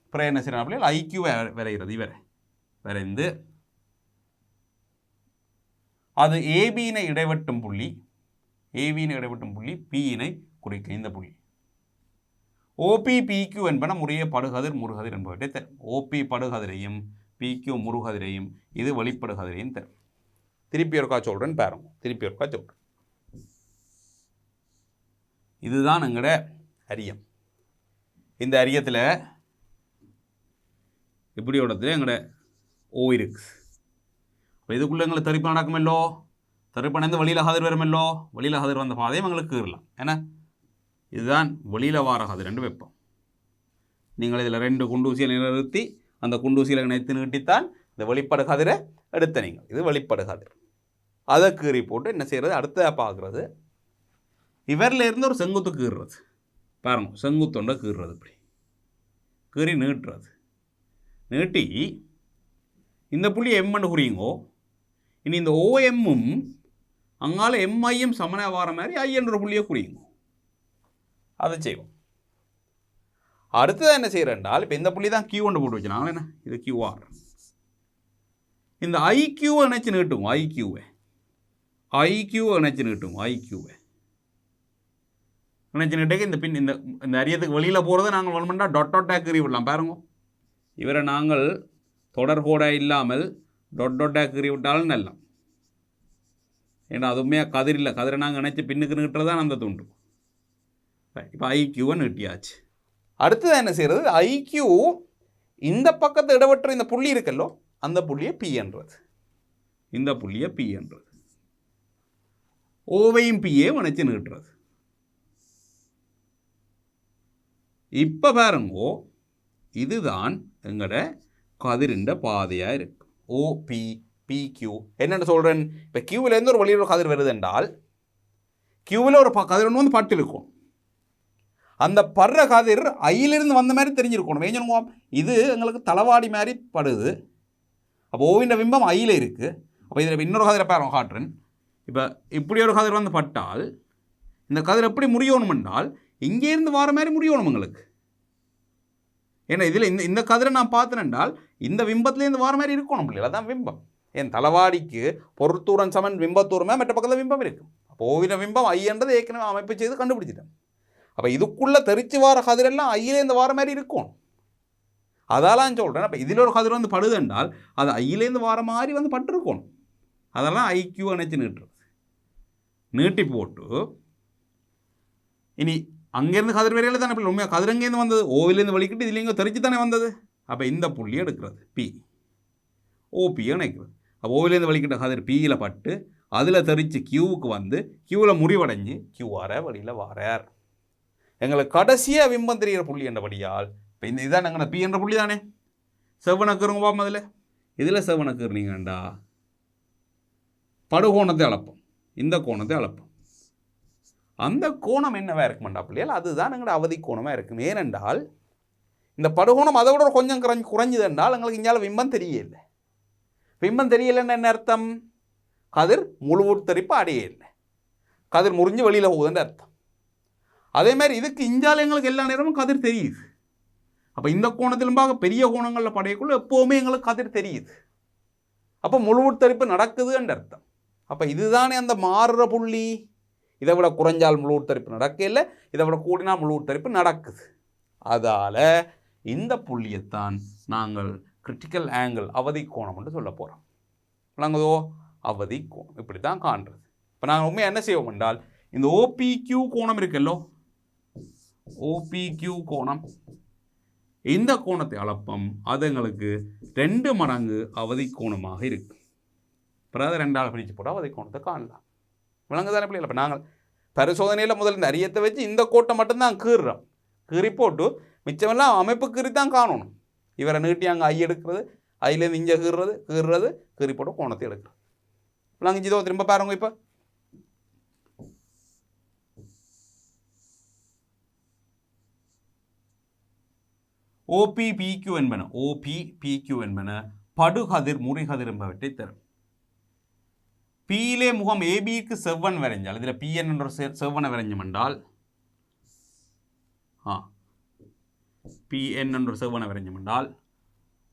அப்புறம் என்ன செய்யணும்? IQ வரைகிறது. இவரை வரைந்து அது ஏபியினை இடைவெட்டும் புள்ளி பியினை குறிக்க இந்த புள்ளி ஓபி பிக்யூ என்பன முறையே படுகதிர் முறுகதிர் என்பவற்றை தரும். ஓபி படுகதிரையும் பிக்யூ முறுகதிரையும் இது வெளிப்படுகதிரையும் தரும். திருப்பி ஒருக்கா சொல்கிறேன் பாருங்க. இதுதான் எங்களோட அரியம். இந்த அரியத்தில் இப்படி இடத்துல எங்களோட ஓ இருக்கு. இப்போ இதுக்குள்ளே எங்களுக்கு தரிப்பு நடக்குமல்லோ, தரிப்படைந்து வெளியில் கதிர் வருமல்லோ, வெளியில் கதிர் வந்த பாதையும் எங்களுக்கு கீறலாம். ஏன்னா இதுதான் வெளியில் வார கதிர் ரெண்டு வைப்போம். நீங்கள் இதில் 2 குண்டூசியை நிறுத்தி அந்த குண்டூசியில் இணைத்து நீட்டித்தான் இந்த வெளிப்படு கதிரை எடுத்த நீங்கள். இது வெளிப்படு கதிர். அதை கீறி போட்டு என்ன செய்கிறது, அடுத்த பார்க்குறது இவரில் இருந்து ஒரு செங்குத்து கீறுறது. பாருங்க, செங்குத்தொண்டை கீறுறது. இப்படி கீறி நீட்டுறது. நீட்டி இந்த புள்ளி எம்ன்னு குறியுங்கோ. இனி இந்த ஓஎம்மும் அங்கால எம்ஐயும் சமன வார மாதிரி ஐ என்ற புள்ளியை குறியுங்கோ. அதை செய்வோம். அடுத்தது என்ன செய்கிறேன்டால், இப்போ இந்த புள்ளி தான் கியூ ஒன்று போட்டு வச்சுனாங்களே, என்ன இது கியூஆர். இந்த ஐக்யூவை நினச்சி நீட்டுவோம். ஐக்யூவை நினச்சி நீட்டுவோம். நினச்சி நீட்டுக்கு இந்த பின் இந்த அரியத்துக்கு வெளியில் போகிறத நாங்கள் வேணுமெண்டா டொட்டாக கீறி விடலாம். பாருங்க, இவரை நாங்கள் தொடர்கோட இல்லாமல் டொட்டாக கீறி விட்டாலும் நல்லா. ஏன்னா அதுவுமே கதிர் இல்லை. கதிரை நாங்கள் நினச்சி பின்னுக்கு நீட்டுறது தான் அந்த துண்டு. இப்போ ஐக்யூவை நீட்டியாச்சு. அடுத்தது என்ன செய்கிறது, ஐக்யூ இந்த பக்கத்தை இடவற்ற இந்த புள்ளி இருக்கல்லோ, அந்த புள்ளியை பி என்றது. இந்த புள்ளியை பி என்றது. ஓவையும் பிஏ நினைச்சு நீட்டுறது. இப்போ பாருங்கோ, இதுதான் எங்களோட கதிரிண்ட பாதையாக இருக்கு. ஓபி பிக்யூ என்னென்னு சொல்கிறேன். இப்போ கியூவிலேருந்து ஒரு வழியில் ஒரு கதிர் வருது என்றால், கியூவில் ஒரு கதிர் ஒன்று வந்து பட்டு இருக்கும். அந்த படுற கதிர் ஐயிலிருந்து வந்த மாதிரி தெரிஞ்சிருக்கணும். வேஞ்சனுங்க, இது எங்களுக்கு தளவாடி மாதிரி படுது. அப்போ ஓவின் பிம்பம் ஐயில் இருக்குது. அப்போ இதில் இன்னொரு கதிரை பாருங்க காட்டுறேன். இப்போ இப்படி ஒரு கதிர் வந்து பட்டால் இந்த கதிர் எப்படி முடியணும் என்றால், இங்கேருந்து வர மாதிரி முடியணும் எங்களுக்கு. ஏன்னா இதில் இந்த கதிரை நான் பார்த்தேன் என்றால் இந்த பிம்பத்துலேருந்து வர மாதிரி இருக்கணும் இல்லையா? அதான் பிம்பம். என் தளவாடிக்கு பொருத்தூரன் சமன் பிம்பத்தூரமே மற்ற பக்கத்தில் பிம்பம் இருக்குது. அப்போ ஓவின பிம்பம் ஐ என்றது ஏற்கனவே அமைப்பு செய்து கண்டுபிடிச்சிட்டேன். அப்போ இதுக்குள்ளே தெரிச்சு வார கதிரெல்லாம் ஐயிலேருந்து வார மாதிரி இருக்கும். அதெல்லாம் சொல்கிறேன். அப்போ இதில் ஒரு கதிர் வந்து படுது என்றால் அது ஐயிலேருந்து வார மாதிரி வந்து பட்டிருக்கணும். அதெல்லாம் ஐக்யூ நினச்சி நீட்டுறது. நீட்டி போட்டு இனி அங்கேருந்து கதிர் வரையில் தானே பிள்ளை உண்மையாக கதிர் அங்கேருந்து வந்தது, ஓவிலேருந்து வலிக்கிட்டு இதுலேங்க தெரிச்சு தானே வந்தது. அப்போ இந்த புள்ளியை எடுக்கிறது பி, ஓபியை இணைக்கிறது. அப்போ ஓவிலேருந்து வலிக்கிட்ட கதிர் பியில் பட்டு அதில் தெரிச்சு கியூவுக்கு வந்து கியூவில் முடிவடைஞ்சு கியூஆரை வழியில் வாரார். எங்களுக்கு கடைசியாக பிம்பம் தெரிகிற புள்ளி என்றபடியால் இப்போ இதுதான் நாங்கள் பி என்ற புள்ளி தானே. செவ்வனக்கருங்க பாப்போம். இதில் செவ்வனக்கருனீங்கண்டா படுகோணத்தை அளப்போம். இந்த கோணத்தை அளப்போம். அந்த கோணம் என்னவா இருக்குமாண்டா பிள்ளையால், அதுதான் எங்களோட அவதி கோணமாக இருக்கும். ஏனென்றால் இந்த படுகோணம் அதை விட கொஞ்சம் குறைஞ்சது என்றால் எங்களுக்கு இங்கே பிம்பம் தெரியலை. பிம்பம் தெரியலைன்னு என்ன அர்த்தம்? கதிர் முழு உட்தரிப்பு அடைய இல்லை, கதிர் முறிஞ்சு வெளியில் போகுதுன்னு அர்த்தம். அதே மாதிரி இதுக்கு இஞ்சால் எங்களுக்கு எல்லா நேரமும் கதிர் தெரியுது. அப்போ இந்த கோணத்திலும் பார்க்க பெரிய கோணங்களில் படையக்குள்ள எப்போவுமே எங்களுக்கு கதிர் தெரியுது. அப்போ முழு உட்தரிப்பு நடக்குதுன்ற அர்த்தம். அப்போ இதுதானே அந்த மாறுற புள்ளி. இதை விட குறைஞ்சால் முழு உட்தரிப்பு நடக்க இல்லை, இதை விட கூடினால் முழு உட்தரிப்பு நடக்குது. அதால் இந்த புள்ளியைத்தான் நாங்கள் கிரிட்டிக்கல் ஆங்கிள் அவதி கோணம் என்று சொல்ல போகிறோம். விளங்குதோ? அவதி கோணம் இப்படி தான் காண்றது. இப்போ நாங்கள் உண்மையாக என்ன செய்வோம் என்றால், இந்த ஓபிக்யூ கோணம் இருக்கல்லோ, ஓபிக்யூ கோணம், இந்த கோணத்தை அளப்பம். அது எங்களுக்கு 2 மடங்கு அவதி கோணமாக இருக்கு. பிறகு 2ஆல் பிரித்து போட்டால் அவதி கோணத்தை காணலாம். விளங்குதானே பிள்ளைகள்? இப்போ நாங்கள் பரிசோதனையில் முதல் இந்த அரியத்தை வச்சு இந்த கோட்டை மட்டும்தான் கீறுறோம். கீறி போட்டு மிச்சமெல்லாம் அமைப்பு கீறி தான் காணணும். இவரை நீட்டி அங்கே ஐ எடுக்கிறது, ஐலேருந்து இங்கே கீறுறது கீறி போட்டு கோணத்தை எடுக்கிறது. விளங்குச்சிதோ? திரும்ப பாருங்க. இப்போ ஓபி பிக்யூ என்பன படுகதிர் முறிகதிர் என்பவற்றை தரும். பியிலே முகம் ஏபிக்கு செவ்வன் வரைஞ்சால், இதில் பிஎன் என்ற செவ்வனை வரைஞ்சோம் என்றால், பிஎன் என்ற செவ்வனை வரைஞ்சோம் என்றால்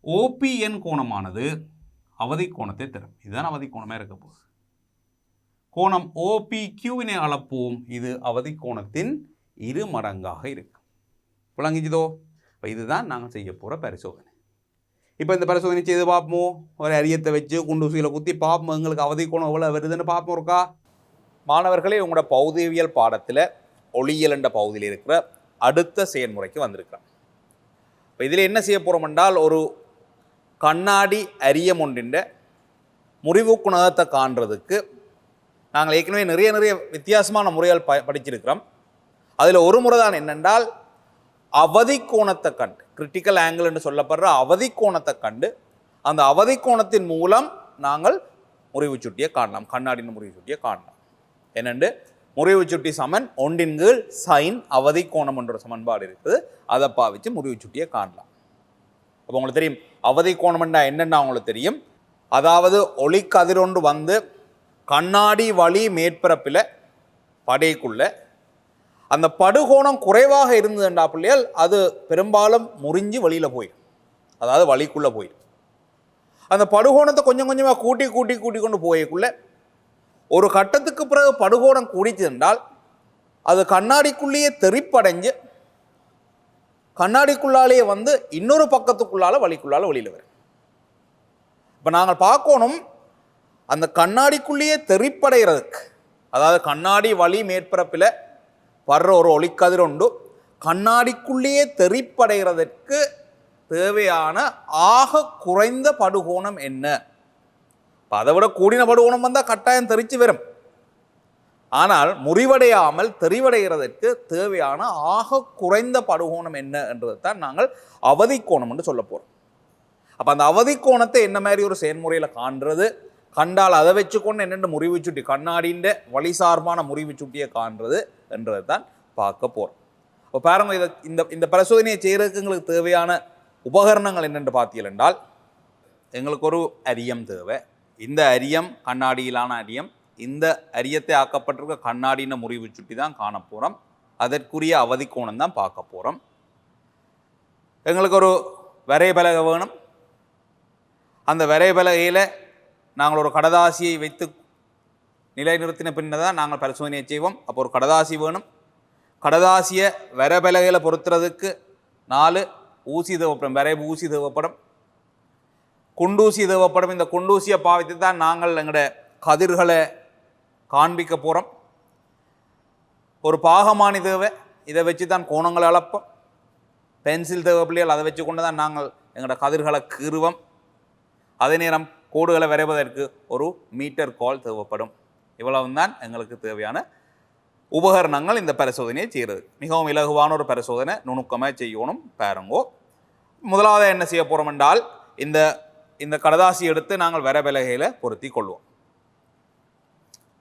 ஓபிஎன் கோணமானது அவதி கோணத்தை தரும். இதுதான் அவதி கோணமாக இருக்க போகுது. கோணம் ஓபிக்யூவினை அளப்போம். இது அவதி கோணத்தின் 2 மடங்காக இருக்கும். விளங்கிச்சதோ? இப்போ இதுதான் நாங்கள் செய்ய போகிற பரிசோதனை. இப்போ இந்த பரிசோதனை செய்து பார்ப்போம். ஒரு அரியத்தை வச்சு குண்டூசியில் குத்தி பார்ப்போம் எங்களுக்கு அவதி கோணம் எவ்வளோ வருதுன்னு பார்ப்போம். இருக்கா மாணவர்களே, உங்களோட பௌதியியல் பாடத்தில் ஒளியியல் என்ற பகுதியில் இருக்கிற அடுத்த செயல்முறைக்கு வந்திருக்கிறோம். இப்போ இதில் என்ன செய்ய போகிறோம் என்றால், ஒரு கண்ணாடி அரியம் ஒன்றின் முறிவு குணகத்தை காண்றதுக்கு நாங்கள் ஏற்கனவே நிறைய வித்தியாசமான முறைகள் படிச்சிருக்கிறோம். அதில் ஒரு முறை தான் என்னென்றால், அவதி கோணத்தை கண்டு, கிரிட்டிக்கல் ஆங்கிள் என்று சொல்லப்படுற அவதி கோணத்தை கண்டு அந்த அவதி கோணத்தின் மூலம் நாங்கள் முறிவு சுட்டியை காணலாம். கண்ணாடியின் முறிவு சுட்டியை காணலாம். என்னென்று முறிவு சுட்டி சமன் 1 சைன் அவதி கோணம் என்ற சமன்பாடு இருக்குது. அதை பாவிச்சு முறிவு சுட்டியை காணலாம். அப்போ உங்களுக்கு தெரியும் அவதி கோணம்னா என்னென்னா உங்களுக்கு தெரியும். அதாவது ஒளி கதிரொன்று வந்து கண்ணாடி வழி மேற்பரப்பில் படைக்குள்ள அந்த படுகோணம் குறைவாக இருந்ததுண்டா பிள்ளைகள், அது பெரும்பாலும் முறிஞ்சு வெளியில் போயிடும். அதாவது வழிக்குள்ளே போயிடும். அந்த படுகோணத்தை கொஞ்சம் கொஞ்சமாக கூட்டி கொண்டு போயக்குள்ள ஒரு கட்டத்துக்கு பிறகு படுகோணம் கூடிச்சு என்றால் அது கண்ணாடிக்குள்ளேயே தெறிப்படைஞ்சு கண்ணாடிக்குள்ளாலேயே வந்து இன்னொரு பக்கத்துக்குள்ளால வழிக்குள்ளால வெளியில் வரும். இப்போ நாங்கள் பார்க்கணும், அந்த கண்ணாடிக்குள்ளேயே தெறிப்படைகிறதுக்கு, அதாவது கண்ணாடி வழி மேற்பரப்பில் வர்ற ஒரு ஒளிக்கதிர் உண்டு கண்ணாடிக்குள்ளேயே தெறிப்படைகிறதுக்கு தேவையான ஆக குறைந்த படுகோணம் என்ன? அதை விட கூடின படுகோணம் வந்தால் கட்டாயம் தெரிச்சு வரும். ஆனால் முறிவடையாமல் தெரிவடைகிறதற்கு தேவையான ஆக குறைந்த படுகோணம் என்ன என்றதை தான் நாங்கள் அவதி கோணம் என்று சொல்ல போகிறோம். அப்போ அந்த அவதி கோணத்தை என்ன மாதிரி ஒரு செயல்முறையில் காண்றது, கண்டால் அதை வச்சுக்கொண்டு என்னென்ன முறிவு சுட்டி, கண்ணாடின்ற வழி சார்பான முறிவு சுட்டியை காண்றது என்றதை தான் பார்க்க போகிறோம். இப்போ பாருங்க, இதை இந்த பரிசோதனையை செய்கிறதுக்கு எங்களுக்கு தேவையான உபகரணங்கள் என்னென்று பார்த்தீர்கள் என்றால், எங்களுக்கு ஒரு அரியம் தேவை. இந்த அரியம் கண்ணாடியிலான அரியம். இந்த அரியத்தை ஆக்கப்பட்டிருக்க கண்ணாடின முறிவு சுட்டி தான் காண போகிறோம். அதற்குரிய அவதி கோணம் தான் பார்க்க போகிறோம். எங்களுக்கு ஒரு வரைபலகை வேணும். அந்த வரைபலகையில் நாங்கள் ஒரு கடதாசியை வைத்து நிலைநிறுத்தின பின்னர் தான் நாங்கள் பரிசோதனையை செய்வோம். அப்போ ஒரு கடதாசி வேணும். கடதாசியை வரைபலகையில் பொறுத்துறதுக்கு 4 ஊசி தேவைப்படும், வரைவு ஊசி தேவைப்படும், குண்டூசி தேவைப்படும். இந்த குண்டூசியை பாவித்து தான் நாங்கள் எங்களோட கதிர்களை காண்பிக்க போகிறோம். ஒரு பாகமானி தேவை, இதை வச்சு தான் கோணங்களை அளப்போம். பென்சில் தேவை பிள்ளைகள், அதை வச்சு கொண்டு தான் நாங்கள் எங்களோட கதிர்களை கீறுவோம். அதே நேரம் கோடுகளை வரைவதற்கு ஒரு மீட்டர் கோல் தேவைப்படும். இவ்வளவு தான் எங்களுக்கு தேவையான உபகரணங்கள் இந்த பரிசோதனையை செய்கிறது. மிகவும் இலகுவான ஒரு பரிசோதனை, நுணுக்கமாக செய்யணும். பாருங்கோ, முதலாவது என்ன செய்ய போகிறோம் என்றால், இந்த கடதாசி எடுத்து நாங்கள் வரைபலகையில் பொருத்தி கொள்வோம்.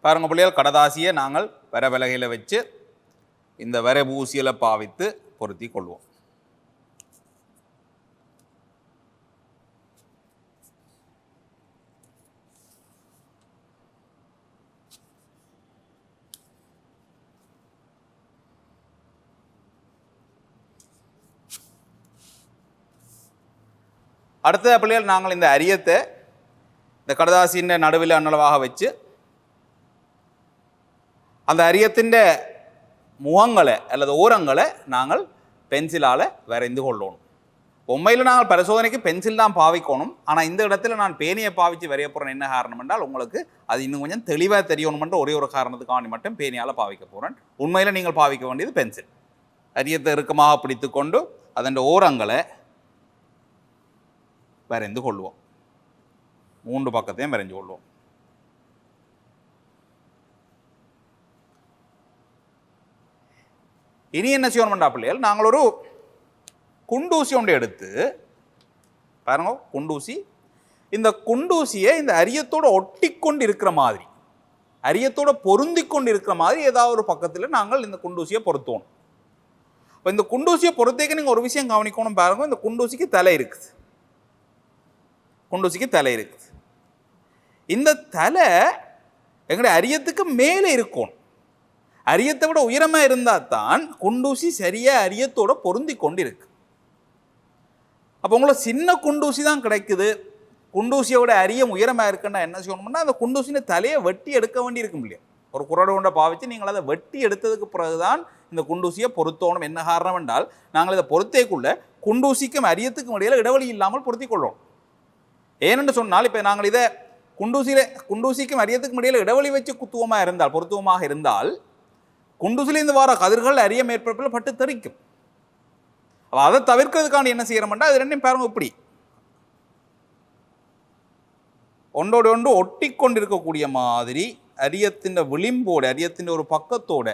பாருங்க பிள்ளைகள், கடதாசியை நாங்கள் வரைபலகையில் வச்சு இந்த வரைபூசியில் பாவித்து பொருத்தி கொள்வோம். அடுத்த பிள்ளைகள், நாங்கள் இந்த அரியத்தை இந்த கடதாசியின் நடுவில் அன்னளவாக வச்சு அந்த அரியத்தின் முகங்களை அல்லது ஓரங்களை நாங்கள் பென்சிலால் வரைந்து கொள்ளணும். உண்மையில் நாங்கள் பரிசோதனைக்கு பென்சில் தான் பாவிக்கணும். ஆனால் இந்த இடத்துல நான் பேனியை பாவித்து வரைய போகிறேன். என்ன காரணம் என்றால், உங்களுக்கு அது இன்னும் கொஞ்சம் தெளிவாக தெரியணுமென்ற ஒரே ஒரு காரணத்துக்காண்டி மட்டும் பேனியால் பாவிக்க போகிறேன். உண்மையில் நீங்கள் பாவிக்க வேண்டியது பென்சில். அரியத்தை இறுக்கமாக பிடித்து கொண்டு அதன் ஓரங்களை வரைந்து கொள்வோம். 3 பக்கத்தையும் வரைஞ்சு கொள்வோம். இனி என்ன செய்யணும்டா பிள்ளைகள், நாங்கள் ஒரு குண்டூசி ஒன்று எடுத்து பாருங்க, குண்டூசி, இந்த குண்டூசியை இந்த அரியத்தோடு ஒட்டி கொண்டு இருக்கிற மாதிரி, அரியத்தோட பொருந்தி கொண்டு இருக்கிற மாதிரி ஏதாவது ஒரு பக்கத்தில் நாங்கள் இந்த குண்டூசியை பொருத்தணும். இப்போ இந்த குண்டூசியை பொறுத்தேக்க நீங்கள் ஒரு விஷயம் கவனிக்கணும். பாருங்க, இந்த குண்டூசிக்கு தலை இருக்குது. குண்டூசிக்கு தலை இருக்குது. இந்த தலை எங்களுடைய அரியத்துக்கு மேலே இருக்கும். அரியத்தை விட உயரமாக இருந்தால் தான் குண்டூசி சரியாக அரியத்தோட பொருந்தி கொண்டு இருக்கு. அப்போ உங்களுக்கு சின்ன குண்டூசி தான் கிடைக்குது, குண்டூசியோட அரியம் உயரமாக இருக்குன்னா என்ன செய்யணும்னா அந்த குண்டூசியின் தலையை வெட்டி எடுக்க வேண்டி இருக்கும் இல்லையா. ஒரு குரடு கொண்ட பாவிச்சு நீங்கள் அதை வெட்டி எடுத்ததுக்கு பிறகுதான் இந்த குண்டூசியை பொருத்தணும். என்ன காரணம் என்றால் நாங்கள் இதை பொருத்தேக்குள்ள குண்டூசிக்கும் அரியத்துக்கும் இடையில இடைவெளி இல்லாமல் பொருத்தி கொள்ளும். ஏனென்று சொன்னால் இப்போ நாங்கள் இதை குண்டூசிக்கும் அரியத்துக்கும் இடையில இடைவெளி வச்சு பொருத்துவமாக இருந்தால் குண்டூசிலேருந்து வர கதிர்கள் அரிய மேற்பரப்பில் பட்டு தெறிக்கும். அதை தவிர்க்கிறதுக்கான என்ன செய்யறோம்னா அது ரெண்டையும் பாருங்க, இப்படி ஒன்றோடு ஒன்று ஒட்டி கொண்டிருக்கக்கூடிய மாதிரி அரியத்தின் விளிம்போட அரியத்தின் ஒரு பக்கத்தோட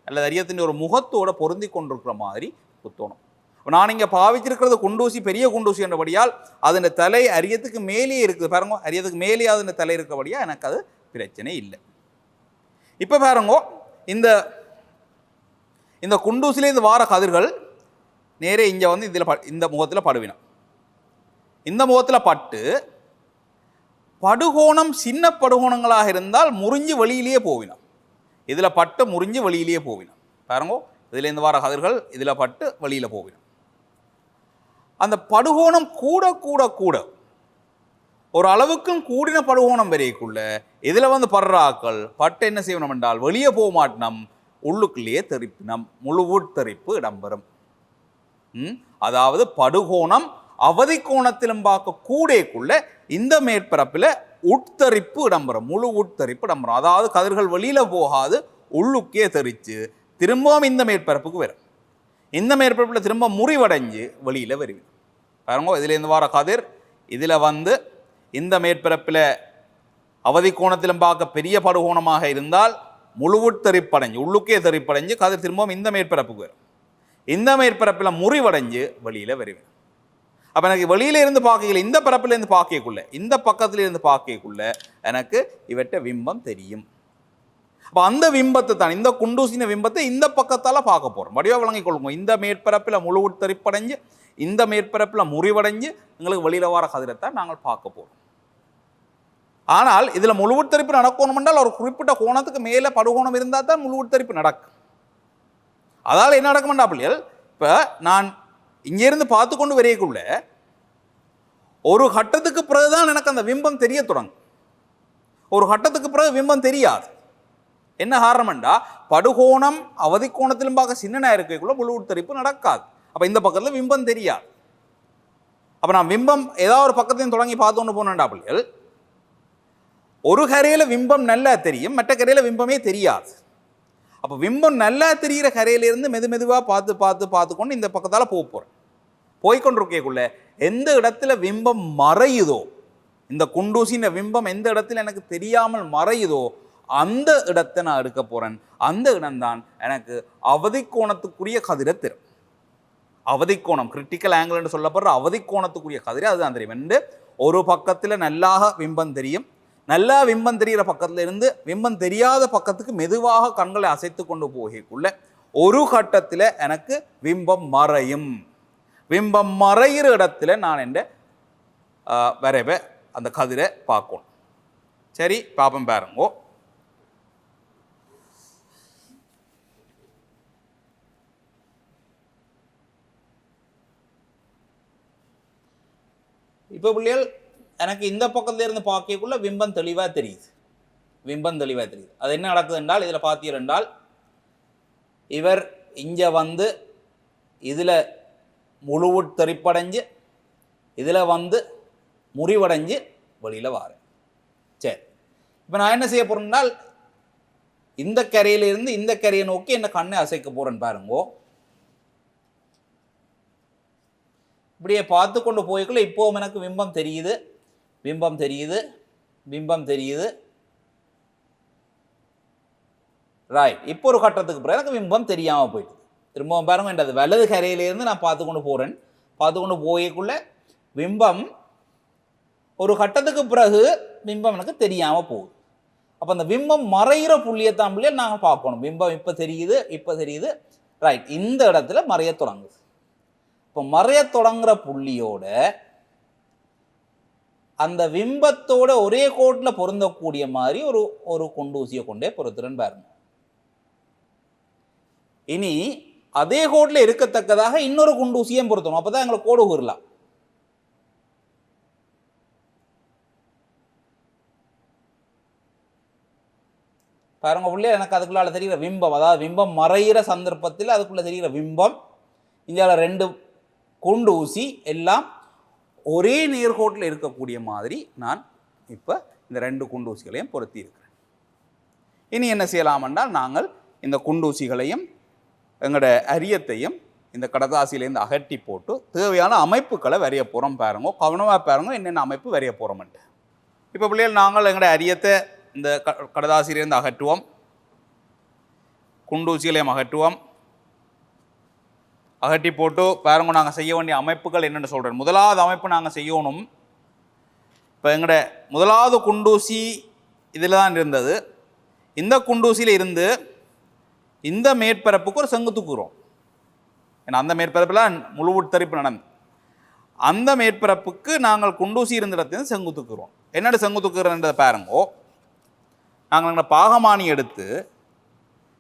அல்லது அரியத்தின் ஒரு முகத்தோட பொருந்தி கொண்டிருக்கிற மாதிரி குத்தணும். நான் இங்கே பாவிச்சிருக்கிறது குண்டூசி, பெரிய குண்டூசி என்றபடியால் அதன் தலை அரியத்துக்கு மேலே இருக்குது பாருங்க, அரியத்துக்கு மேலே அதன் தலை இருக்கிறபடியா எனக்கு அது பிரச்சனை இல்லை. இப்போ பாருங்க, இந்த இந்த குண்டூசிலேருந்து வார கதிர்கள் நேரே இங்கே வந்து இந்த முகத்தில் படுவினோம். இந்த முகத்தில் பட்டு படுகோணம் சின்ன படுகோணங்களாக இருந்தால் முறிஞ்சு வெளியிலேயே போவினோம். இதில் பட்டு முறிஞ்சு வெளியிலேயே போவினோம் பாருங்க, இதுலேருந்து வர கதிர்கள் இதில் பட்டு வெளியில் போவினோம். அந்த படுகோணம் கூட கூட கூட ஒரு அளவுக்கும் கூடின படுகோணம் வரைக்குள்ள இதில் வந்து படுறாக்கள் பட்டு என்ன செய்யணும் என்றால் வெளியே போக மாட்டோம், உள்ளுக்குள்ளேயே தெரிப்பினம், முழு உட்தரிப்பு இடம்பெறும். அதாவது படுகோணம் அவதி கோணத்திலும் பார்க்க கூடக்குள்ள இந்த மேற்பரப்பில் உட்தரிப்பு இடம்பெறும், முழு உட்தரிப்பு இடம்பெறும். அதாவது கதிர்கள் வெளியில போகாது, உள்ளுக்கே தெரிச்சு திரும்பவும் இந்த மேற்பரப்புக்கு வரும். இந்த மேற்பரப்பில் திரும்ப முறிவடைஞ்சு வெளியில வருவீங்க பாருங்க. இதுலேருந்து வர கதிர் இதில் வந்து இந்த மேற்பரப்பில் அவதி கோணத்திலும் பார்க்க பெரிய படுகோணமாக இருந்தால் முழு உட்தரிப்படைஞ்சு உள்ளுக்கே தெரிப்படைஞ்சு கதிர் திரும்பவும் இந்த மேற்பரப்புக்கு வரும். இந்த மேற்பரப்பில் முறிவடைஞ்சு வெளியில் வருவேன். அப்போ எனக்கு வெளியில இருந்து பார்க்கல, இந்த பரப்பிலேருந்து பார்க்கக்குள்ள இந்த பக்கத்திலிருந்து பார்க்கக்குள்ள எனக்கு இவற்றை பிம்பம் தெரியும். அப்போ அந்த பிம்பத்தை தான் இந்த குண்டூசின பிம்பத்தை இந்த பக்கத்தால் பார்க்க போகிறோம். வடிவ வழங்கிக் கொள்ளுங்க. இந்த மேற்பரப்பில் முழு உட்தரிப்படைஞ்சு இந்த மேற்பரப்பில் முறிவடைஞ்சு எங்களுக்கு வெளியில் வர கதிரைத்தான் நாங்கள் பார்க்க போகிறோம். ஆனால் இதில் முழு உட்தரிப்பு நடக்கணும் என்றால் ஒரு குறிப்பிட்ட கோணத்துக்கு மேலே படுகோணம் இருந்தால் தான் முழு உட்தரிப்பு நடக்கும். அதால் என்ன நடக்கும்டா பிள்ளைகள், இப்போ நான் இங்கேருந்து பார்த்து கொண்டு வரையக்குள்ள ஒரு கட்டத்துக்கு பிறகுதான் எனக்கு அந்த பிம்பம் தெரிய தொடங்கும். ஒரு கட்டத்துக்கு பிறகு பிம்பம் தெரியாது. என்ன காரணம்டா படுகோணம் அவதி கோணத்திலும் பார்க்க சின்ன இருக்கக்குள்ள முழு உட்தரிப்பு நடக்காது. அப்போ இந்த பக்கத்தில் பிம்பம் தெரியாது. அப்போ நான் பிம்பம் ஏதாவது ஒரு பக்கத்தையும் தொடங்கி பார்த்து கொண்டு போனேன்டா பிள்ளைகள், ஒரு கரையில் பிம்பம் நல்லா தெரியும், மற்ற கரையில் பிம்பமே தெரியாது. அப்போ பிம்பம் நல்லா தெரிகிற கரையிலிருந்து மெதுவாக பார்த்து கொண்டு இந்த பக்கத்தால் போகிறேன். போய்கொண்டிருக்கக்குள்ள எந்த இடத்துல பிம்பம் மறையுதோ, இந்த குண்டூசின பிம்பம் எந்த இடத்துல எனக்கு தெரியாமல் மறையுதோ அந்த இடத்தை நான் எடுக்க போகிறேன். அந்த இடம்தான் எனக்கு அவதி கோணத்துக்குரிய கதிரை தரும். அவதி கோணம் கிரிட்டிக்கல் ஆங்கிள் என்று சொல்லப்படுற அவதி கோணத்துக்குரிய கதிரை அதுதான் தெரியும். என்று ஒரு பக்கத்தில் நல்லாக பிம்பம் தெரியும், நல்லா பிம்பம் தெரிகிற பக்கத்தில் இருந்து பிம்பம் தெரியாத பக்கத்துக்கு மெதுவாக கண்களை அசைத்து கொண்டு போகக்குள்ள ஒரு கட்டத்தில் எனக்கு பிம்பம் மறையும். பிம்பம் மறைகிற இடத்துல நான் என்ற வரைவை அந்த கதிரை பார்க்கணும். சரி, பாப்பம் பாருங்கோ. இப்போ பிள்ளைகள் எனக்கு இந்த பக்கத்துல இருந்து பார்க்கக்குள்ள பிம்பம் தெளிவாக தெரியுது. அது என்ன நடக்குது என்றால் இதில் பார்த்தீர்கள் என்றால் இவர் இங்கே வந்து இதில் முழு உட்தரிப்படைஞ்சு இதில் வந்து முறிவடைஞ்சு வெளியில் வாரேன். சரி, இப்போ நான் என்ன செய்ய போகிறேன்னால் இந்த கரையிலிருந்து இந்த கரையை நோக்கி என்ன கண்ணை அசைக்க போகிறேன்னு பாருங்கோ. இப்படியே பார்த்து கொண்டு போய்க்குள்ள இப்போவும் எனக்கு பிம்பம் தெரியுது. ரைட், இப்போ ஒரு கட்டத்துக்கு பிறகு எனக்கு பிம்பம் தெரியாமல் போயிடுது. திரும்பவும் பாருங்க, அது வலது கரையிலேருந்து நான் பார்த்து கொண்டு போகிறேன். பார்த்து கொண்டு போய்க்குள்ள பிம்பம் ஒரு கட்டத்துக்கு பிறகு பிம்பம் எனக்கு தெரியாமல் போகுது. அப்போ அந்த பிம்பம் மறைகிற புள்ளியத்தான் புள்ளியை நாங்கள் பார்க்கணும். பிம்பம் இப்போ தெரியுது. ரைட், இந்த இடத்துல மறைய தொடங்குது. இப்போ மறைய தொடங்குற புள்ளியோட அந்த பிம்பத்தோட ஒரே கோட்டில் பொருந்தக்கூடிய மாதிரி ஒரு குண்டூசியை கொண்டே பொறுத்துறேன்னு பாருங்க. இனி அதே கோட்டில் இருக்கத்தக்கதாக இன்னொரு குண்டூசியும் பொருத்தணும். அப்போ தான் எங்களுக்கு கோடு கூறலாம். பாருங்க உள்ளே எனக்கு அதுக்குள்ளால தெரிகிற விம்பம், அதாவது விம்பம் மறைகிற சந்தர்ப்பத்தில் அதுக்குள்ளே தெரிகிற விம்பம், இந்தியாவில் 2 குண்டு ஊசி எல்லாம் ஒரே நேர்கோட்டில் இருக்கக்கூடிய மாதிரி நான் இப்போ இந்த 2 குண்டு ஊசிகளையும் பொருத்தி இருக்கிறேன். இனி என்ன செய்யலாம் என்றால், நாங்கள் இந்த குண்டு ஊசிகளையும் எங்களோட அரியத்தையும் இந்த கடதாசியிலேருந்து அகட்டி போட்டு தேவையான அமைப்புகளை வரைய போகிறோம். பாருங்க, கவனமாக பாருங்க என்னென்ன அமைப்பு வரைய போகிறோம்ட்டு. இப்போ பிள்ளைகள், நாங்கள் எங்களோட அரியத்தை இந்த கடதாசியிலேருந்து அகற்றுவோம், குண்டூசிகளையும் அகற்றுவோம். அகட்டி போட்டு பாருங்க, நாங்கள் செய்ய வேண்டிய அமைப்புகள் என்னென்னு சொல்கிறேன். முதலாவது அமைப்பு நாங்கள் செய்யணும். இப்போ எங்களோட முதலாவது குண்டூசி இதில் தான் இருந்தது. இந்த குண்டூசியில் இருந்து இந்த மேற்பரப்புக்கு ஒரு செங்குத்துக்குறோம். ஏன்னா அந்த மேற்பரப்பில் முழு உட்தரிப்பு நடந்து அந்த மேற்பரப்புக்கு நாங்கள் குண்டூசி இருந்த இடத்துல செங்குத்துக்குறோம். என்னோட செங்குத்துக்குறன்றதை பாருங்கோ. நாங்கள் எங்களை பாகமானி எடுத்து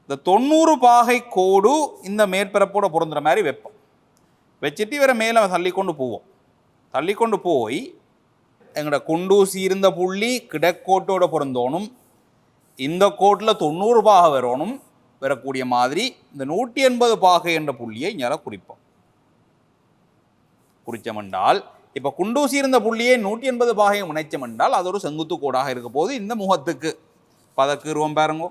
இந்த 90 பாகை கோடு இந்த மேற்பரப்போட பொருந்துற மாதிரி வைப்போம். வச்சுட்டு இவரை மேலே தள்ளிக்கொண்டு போவோம். தள்ளிக்கொண்டு போய் எங்களோட குண்டூசி இருந்த புள்ளி கிடக்கோட்டோட பொருந்தோணும். இந்த கோட்டில் 90 பாகை வரணும். வரக்கூடிய மாதிரி இந்த 180 பாகை என்ற புள்ளியை இங்கே குறிப்போம். குறிச்சம் என்றால், இப்போ குண்டூசி இருந்த புள்ளியை 180 பாகையை முனைச்சம் என்றால் அது ஒரு செங்குத்து கோடாக இருக்க போது இந்த முகத்துக்கு பதக்கீருவோம். பாருங்க,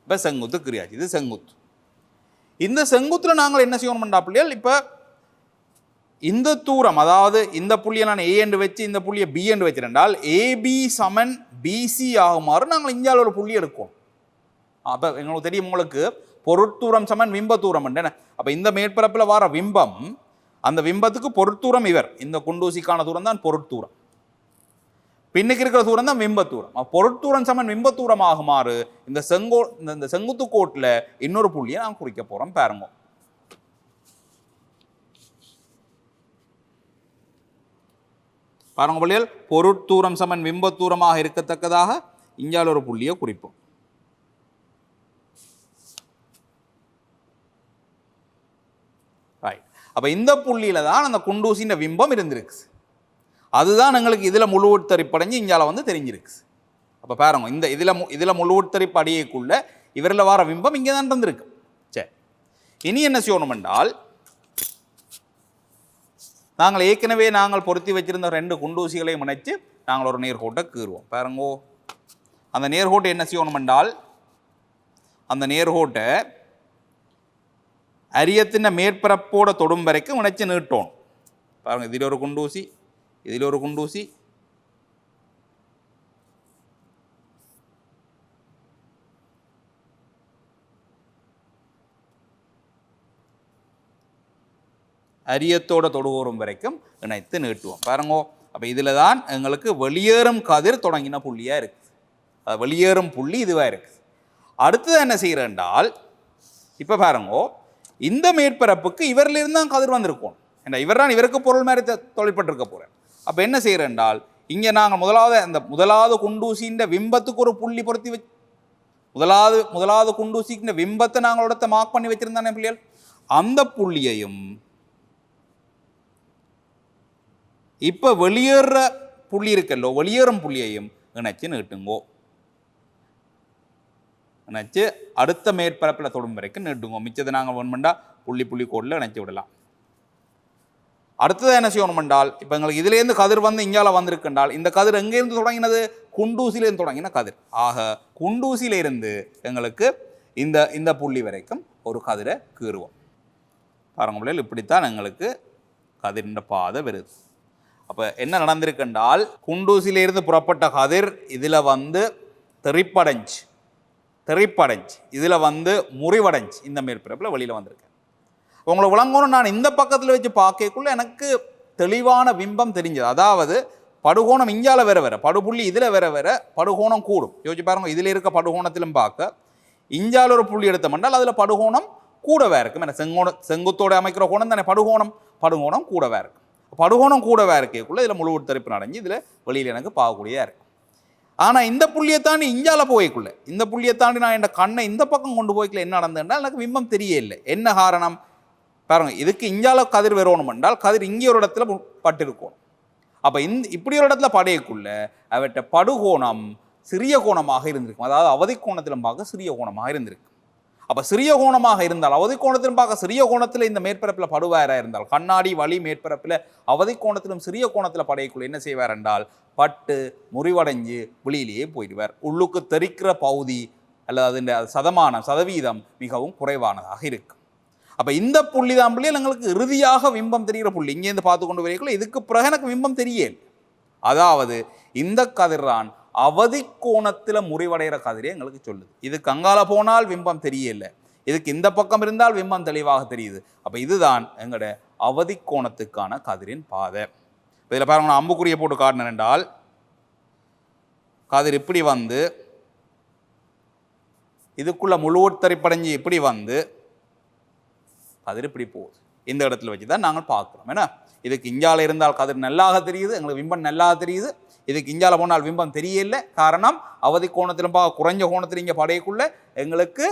இப்போ செங்குத்து கிரியாச்சு. இது செங்குத்து. இந்த செங்குத்தில் நாங்கள் என்ன செய்யணும்டா பிள்ளைகள், இப்போ இந்த தூரம், அதாவது இந்த புள்ளியை நான் ஏ என்று வச்சு இந்த புள்ளியை பி என்று வச்சிருந்தால் ஏபி சமன் பிசி ஆகுமாறு நாங்கள் இந்தியாவில் ஒரு புள்ளி எடுக்கும். அப்போ எங்களுக்கு தெரியும், உங்களுக்கு பொருட்தூரம் சமன் விம்பத்தூரம் என்ன. அப்போ இந்த மேற்பரப்பில் வர விம்பம், அந்த விம்பத்துக்கு பொருட்தூரம் இவர், இந்த குண்டூசிக்கான தூரம் தான் பொருட்தூரம், பின்னுக்கு இருக்கிற தூரம் தான் விம்பத்தூரம். பொருட்தூரம் சமன் விம்பத்தூரம் ஆகுமாறு இந்த செங்குத்து கோட்டில் இன்னொரு புள்ளியை நாங்கள் குறிக்க போகிறோம். பாருங்க, பாருங்க பிள்ளைகள், பொருட்தூரம் சமன் விம்பத்தூரமாக இருக்கத்தக்கதாக இங்கால ஒரு புள்ளியை குறிப்போம். ரைட். அப்போ இந்த புள்ளியில தான் அந்த குண்டூசின் விம்பம் இருந்திருக்கு. அதுதான் எங்களுக்கு இதில் முழு உட்தரிப்படைஞ்சு இங்கால வந்து தெரிஞ்சிருக்கு. அப்போ பாருங்க, இந்த இதில் முழு உட்தரிப்பு அடியைக்குள்ள இவரில் வர விம்பம் இங்கே தான் இருந்திருக்கு. சரி, இனி என்ன செய்யணும் என்றால், நாங்கள் ஏற்கனவே நாங்கள் பொருத்தி வச்சிருந்த 2 குண்டூசிகளையும் இணைச்சு நாங்கள் ஒரு நேர்கோட்டை கீறுவோம். பாருங்கோ, அந்த நேர்கோட்டை என்ன செய்யணும் என்றால், அந்த நேர்கோட்டை அரியத்தின் மேற்பரப்போட தொடும் வரைக்கும் இணைச்சு நீட்டோம். பாருங்க, இதில் ஒரு குண்டூசி, இதில் ஒரு குண்டூசி, அரியத்தோட தொடுகோறும் வரைக்கும் இணைத்து நீட்டுவோம். பாருங்கோ, அப்போ இதில் தான் எங்களுக்கு வெளியேறும் கதிர் தொடங்கின புள்ளியாக இருக்குது. அது வெளியேறும் புள்ளி இதுவாக இருக்குது. அடுத்தது என்ன செய்கிறேன்டால், இப்போ பாருங்கோ, இந்த மேற்பரப்புக்கு இவரிலிருந்து தான் கதிர் வந்திருக்கும். ஏன்னா இவர் தான் இவருக்கு பொருள் மாதிரி தொழிற்பட்டிருக்க போகிறேன். அப்போ என்ன செய்கிறேன்டால், இங்கே நாங்கள் முதலாவது குண்டூசின்ற விம்பத்துக்கு ஒரு புள்ளி பொருத்தி வச்சு முதலாவது குண்டூசிக்கின்ற விம்பத்தை நாங்களோட மார்க் பண்ணி வச்சுருந்தானே பிள்ளைகள், அந்த புள்ளியையும் இப்போ வெளியேற புள்ளி இருக்கல்லோ, வெளியேறும் புள்ளியையும் இணைச்சு நீட்டுங்கோ. இணைச்சு அடுத்த மேற்பரப்பில் தொடும் வரைக்கும் நீட்டுங்கோ. மிச்சத்தை நாங்கள் வேணுமெண்டா புள்ளி கோடில் இணைச்சி விடலாம். அடுத்தது என்ன செய்யணும் என்றால், இப்போ எங்களுக்கு இதுலேருந்து கதிர் வந்து இங்கால வந்திருக்கின்றால், இந்த கதிர் எங்கேருந்து தொடங்கினது? குண்டூசியிலேருந்து தொடங்கின கதிர். ஆக குண்டூசியிலிருந்து எங்களுக்கு இந்த புள்ளி வரைக்கும் ஒரு கதிரை கீறுவோம். பாருங்க பிள்ளைகள், இப்படித்தான் எங்களுக்கு கதிரின் பாதை வருது. அப்போ என்ன நடந்திருக்கின்றால், குண்டூசியிலிருந்து புறப்பட்ட கதிர் இதில் வந்து தெறிப்படைஞ்சு இதில் வந்து முறிவடைஞ்சு இந்த மேற்பரப்பில் வெளியில் வந்திருக்கேன். உங்களை விளங்கணும், நான் இந்த பக்கத்தில் வச்சு பார்க்கக்குள்ள எனக்கு தெளிவான பிம்பம் தெரிஞ்சது. அதாவது படுகோணம் இங்கால வேற படுபுள்ளி இதில் வேற படுகோணம் கூடும். யோசிச்சு பாருங்க, இதில் இருக்க படுகோணத்திலும் பார்க்க இஞ்சால ஒரு புள்ளி எடுத்தோம்னால் அதில் படுகோணம் கூடவே இருக்கும். ஏன்னா செங்குத்தோட அமைக்கிற கோணம் தானே படுகோணம் கூடவே இருக்கும். படுகோணம் கூடவே இருக்கக்குள்ள இதில் முழு உட்தரிப்பு நடஞ்சு இதில் வெளியில் எனக்கு பார்க்கக்கூடியதாக இருக்கும். ஆனால் இந்த புள்ளியை தாண்டி இஞ்சால இந்த புள்ளியை தாண்டி நான் என் கண்ணை இந்த பக்கம் கொண்டு போய்க்கல என்ன நடந்ததுன்னா எனக்கு பிம்பம் தெரியல. என்ன காரணம்? பாருங்க, இதுக்கு இஞ்சால கதிர் வரணும் என்றால் கதிர் இங்கே ஒரு இடத்துல பட்டிருக்கும். அப்போ இப்படி ஒரு இடத்துல படையக்குள்ள அவற்றை படுகோணம் சிறிய கோணமாக இருந்திருக்கும். அதாவது அவதி கோணத்திலும் பார்க்க சிறிய கோணமாக இருந்திருக்கு. அப்போ சிறிய கோணமாக இருந்தால் அவதி கோணத்திலும் பார்க்க சிறிய கோணத்தில் இந்த மேற்பரப்பில் படுவாராக இருந்தால் கண்ணாடி வழி மேற்பரப்பில் அவதி கோணத்திலும் சிறிய கோணத்தில் படையக்குள்ள என்ன செய்வார் என்றால் பட்டு முறிவடைஞ்சு வெளியிலேயே போயிடுவார். உள்ளுக்கு தெரிக்கிற பகுதி அல்லது அதன் சதவீதம் மிகவும் குறைவானதாக இருக்கும். அப்போ இந்த புள்ளி தான் புள்ளியில் எங்களுக்கு இறுதியாக பிம்பம் தெரிகிற புள்ளி. இங்கேருந்து பார்த்து கொண்டு வரைக்குள்ள இதுக்கு பிறகு எனக்கு பிம்பம் தெரியல. அதாவது இந்த கதிர்தான் அவதி கோணத்தில் முறிவடைகிற கதிரே எங்களுக்கு சொல்லுது. இதுக்கு அங்கால போனால் பிம்பம் தெரியல, இதுக்கு இந்த பக்கம் இருந்தால் பிம்பம் தெளிவாக தெரியுது. அப்போ இதுதான் எங்களோட அவதி கோணத்துக்கான கதிரின் பாதை. இதில் பாருங்க, நான் அம்புக்குறியை போட்டு காட்டினேன் என்றால் கதிர் இப்படி வந்து இதுக்குள்ள முழு உட்தரிப்படைஞ்சு இப்படி வந்து கதிர் இப்படி போகுது. இந்த இடத்துல வச்சு தான் நாங்கள் பார்க்குறோம். ஏன்னா இதுக்கு இஞ்சால இருந்தால் கதிர் நல்லாக தெரியுது, எங்களுக்கு பிம்பம் நல்லாக தெரியுது. இதுக்கு இஞ்சால போனால் பிம்பம் தெரியல. காரணம் அவதி கோணத்திலும் பார்க்க குறைஞ்ச கோணத்தில் இங்கே படையக்குள்ள எங்களுக்கு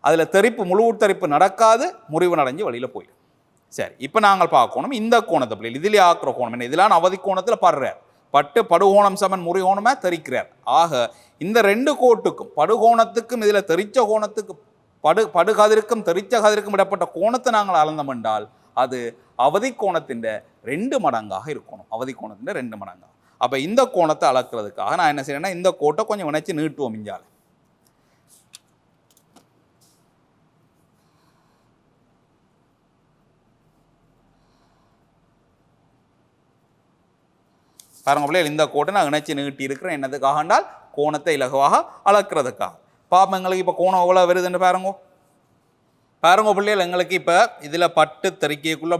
அதில் தெரிப்பு முழு உட்தரிப்பு நடக்காது, முறிவு நடைஞ்சு வழியில் போயிடும். சரி, இப்போ நாங்கள் பார்க்கணும் இந்த கோணத்தை பிள்ளைகள் இதிலே ஆக்குற கோணம் என்ன. இதெல்லாம் அவதி கோணத்தில் படுறார், பட்டு படுகோணம் சமன் முறிகோணமாக தெரிக்கிறார். ஆக இந்த ரெண்டு கோட்டுக்கும் படுகோணத்துக்கும் இதில் தெரிச்ச கோணத்துக்கு படுகதிருக்கும் தெரிச்ச கதிருக்கும் இடப்பட்ட கோணத்தை நாங்கள் அளந்தோம் என்றால் அது அவதி கோணத்தின் 2 மடங்காக இருக்கணும். அவதி கோணத்தின் 2 மடங்காக. அப்போ இந்த கோணத்தை அளக்கிறதுக்காக நான் என்ன செய்யறேன்னா இந்த கோட்டை கொஞ்சம் இணைச்சு நீட்டுவோம். இஞ்சால பாருங்க பிள்ளைகள், இந்த கோட்டை நான் இணைச்சு நீட்டி இருக்கிறேன். என்னதுக்காக என்றால் கோணத்தை இலகுவாக அளக்கிறதுக்காக. பாப்பா எங்களுக்கு இப்போ கோணம் எவ்வளோ வருதுன்னு பாருங்க. பாருங்க பிள்ளைகள், எங்களுக்கு இப்போ இதில் பட்டு தெறிக்கைக்குள்ள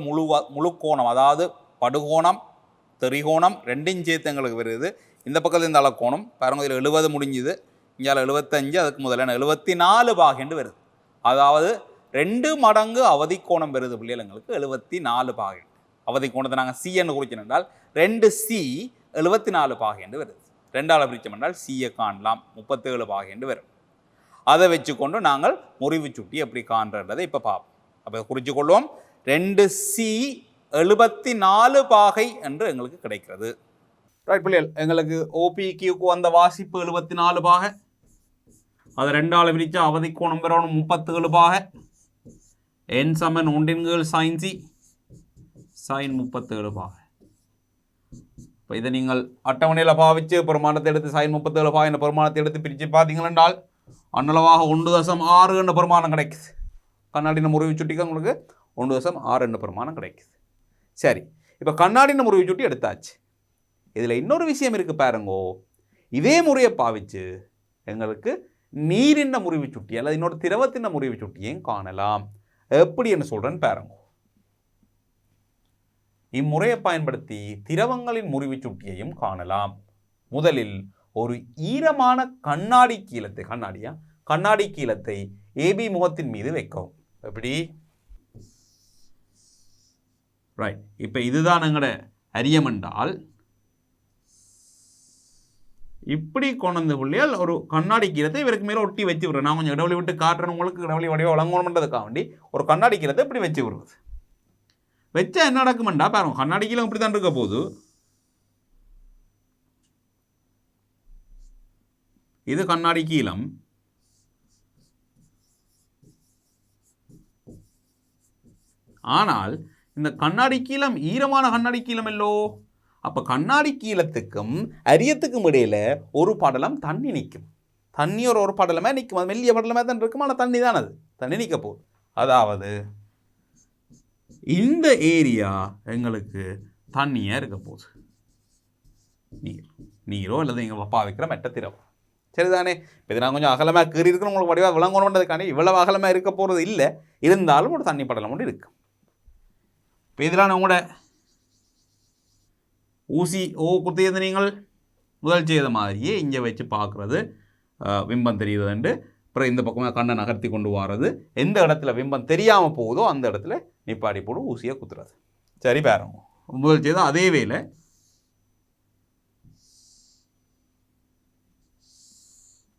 முழு கோணம், அதாவது படுகோணம் தெரிகோணம் ரெண்டும் சேர்த்து எங்களுக்கு வருது. இந்த பக்கத்தில் இந்த அளக்கோணம் பாருங்க, இதில் 70 முடிஞ்சுது, இங்கே 75, அதுக்கு முதல்ல 74 பாகண்டு வருது. அதாவது 2 மடங்கு அவதி கோணம் வருது பிள்ளைகள் எங்களுக்கு 74 பாகண்டு. அவதி கோணத்தை நாங்கள் சின்னு குறிக்கணும் என்றால் 2C 74 பாகண்டு வருது. 2ஆல் பிரிச்சோம் என்றால் சியை காணலாம் 37 பாகண்டு வரும். அதை வச்சுக்கொண்டு நாங்கள் முறிவு சுட்டி எப்படி காண்றதை இப்போ பார்ப்போம். அப்போ குறித்து கொள்வோம். 2C 74 பாகை என்று எங்களுக்கு கிடைக்கிறது. ரைட் பிள்ளைகள், எங்களுக்கு OPQக்கு வந்த வாசிப்பு 74 பாகை. அதை 2ஆல் பிரித்தா அவதி கோணம் பெறணும் 37 பாகை. n சமன் 1 sin C sin 37 பாகை. இப்போ இதை நீங்கள் அட்டவணையில் பாவிச்சு பெருமானத்தை எடுத்து sin 37 பாகை என்ற பெருமானத்தை எடுத்து பிரித்து பார்த்தீங்களென்றால் அன்னளவாக 1.6 என்ற பெருமானம் கிடைக்குது. கண்ணாடின முறிவு சுட்டிக்கு உங்களுக்கு 1.6 என்ற பெருமானம் கிடைக்குது. சரி, இப்போ கண்ணாடின முறிவு சுட்டி எடுத்தாச்சு. இதில் இன்னொரு விஷயம் இருக்குது பாருங்கோ. இதே முறையை பாவிச்சு எங்களுக்கு நீரின் முறிவு சுட்டி அல்லது இன்னொரு திரவத்தின் முறிவு சுட்டியையும் காணலாம். எப்படி என்ன சொல்கிறேன்னு பாருங்க. இம்முறையை பயன்படுத்தி திரவங்களின் முறிவு சுட்டியையும் காணலாம். முதலில் ஒரு ஈரமான கண்ணாடி கீலத்தை AB முகத்தின் மீது வைக்கவும். எப்படி? ரைட். இப்போ இதுதான் எங்களோட அரியம் என்றால் இப்படி கொண்டு பிள்ளையால் ஒரு கண்ணாடி கீலத்தை இவருக்கு மேலே ஒட்டி வச்சு விடுறேன். நான் கொஞ்சம் இடவெளி விட்டு காட்டுறேன் உங்களுக்கு, இடவெளி வடிவம் வழங்கணுன்றதுக்காக வேண்டி ஒரு கண்ணாடி கீலத்தை இப்படி வச்சு விடுறது. வச்சா என்ன நடக்குமெண்டா பாருங்க, கண்ணாடி கீழம் இப்படி தான் இருக்க போது. இது கண்ணாடி கீலம். ஆனால் இந்த கண்ணாடி கீலம் ஈரமான கண்ணாடி கீலம் இல்லோ. அப்போ கண்ணாடி கீலத்துக்கும் அரியத்துக்கும் இடையில ஒரு படலம் தண்ணி நிற்கும். தண்ணி ஒரு படலமே நிற்கும். அது மெல்லிய படலமே தான் இருக்கும், ஆனால் தண்ணி தான் அது தண்ணி நிற்க போகுது. அதாவது இந்த ஏரியா எங்களுக்கு தண்ணியாக இருக்க போகுது. நீரோ அல்லது நீங்கள் பாவிக்கிற மெட்ட திரவம். சரிதானே? இப்போ இது நான் கொஞ்சம் அகலமாக கீறி இருக்கணும் உங்களுக்கு வடிவாக விளங்கணுன்றதுக்காண்டி இவ்வளவு அகலமாக இருக்க போகிறது இல்லை. இருந்தாலும் ஒரு தண்ணி படலம் ஒன்று இருக்கு. இப்போ இதெல்லாம் உங்களோட ஊசி குத்தியது நீங்கள் முதல் செய்த மாதிரியே இங்கே வச்சு பார்க்குறது பிம்பம் தெரியுதுன்ட்டு அப்புறம் இந்த பக்கமாக கண்ணை நகர்த்தி கொண்டு வர்றது. எந்த இடத்துல பிம்பம் தெரியாமல் போகுதோ அந்த இடத்துல நிப்பாடி போடு ஊசியை குத்துறது. சரி பாருங்க, முதல் செய்த அதே வேலை.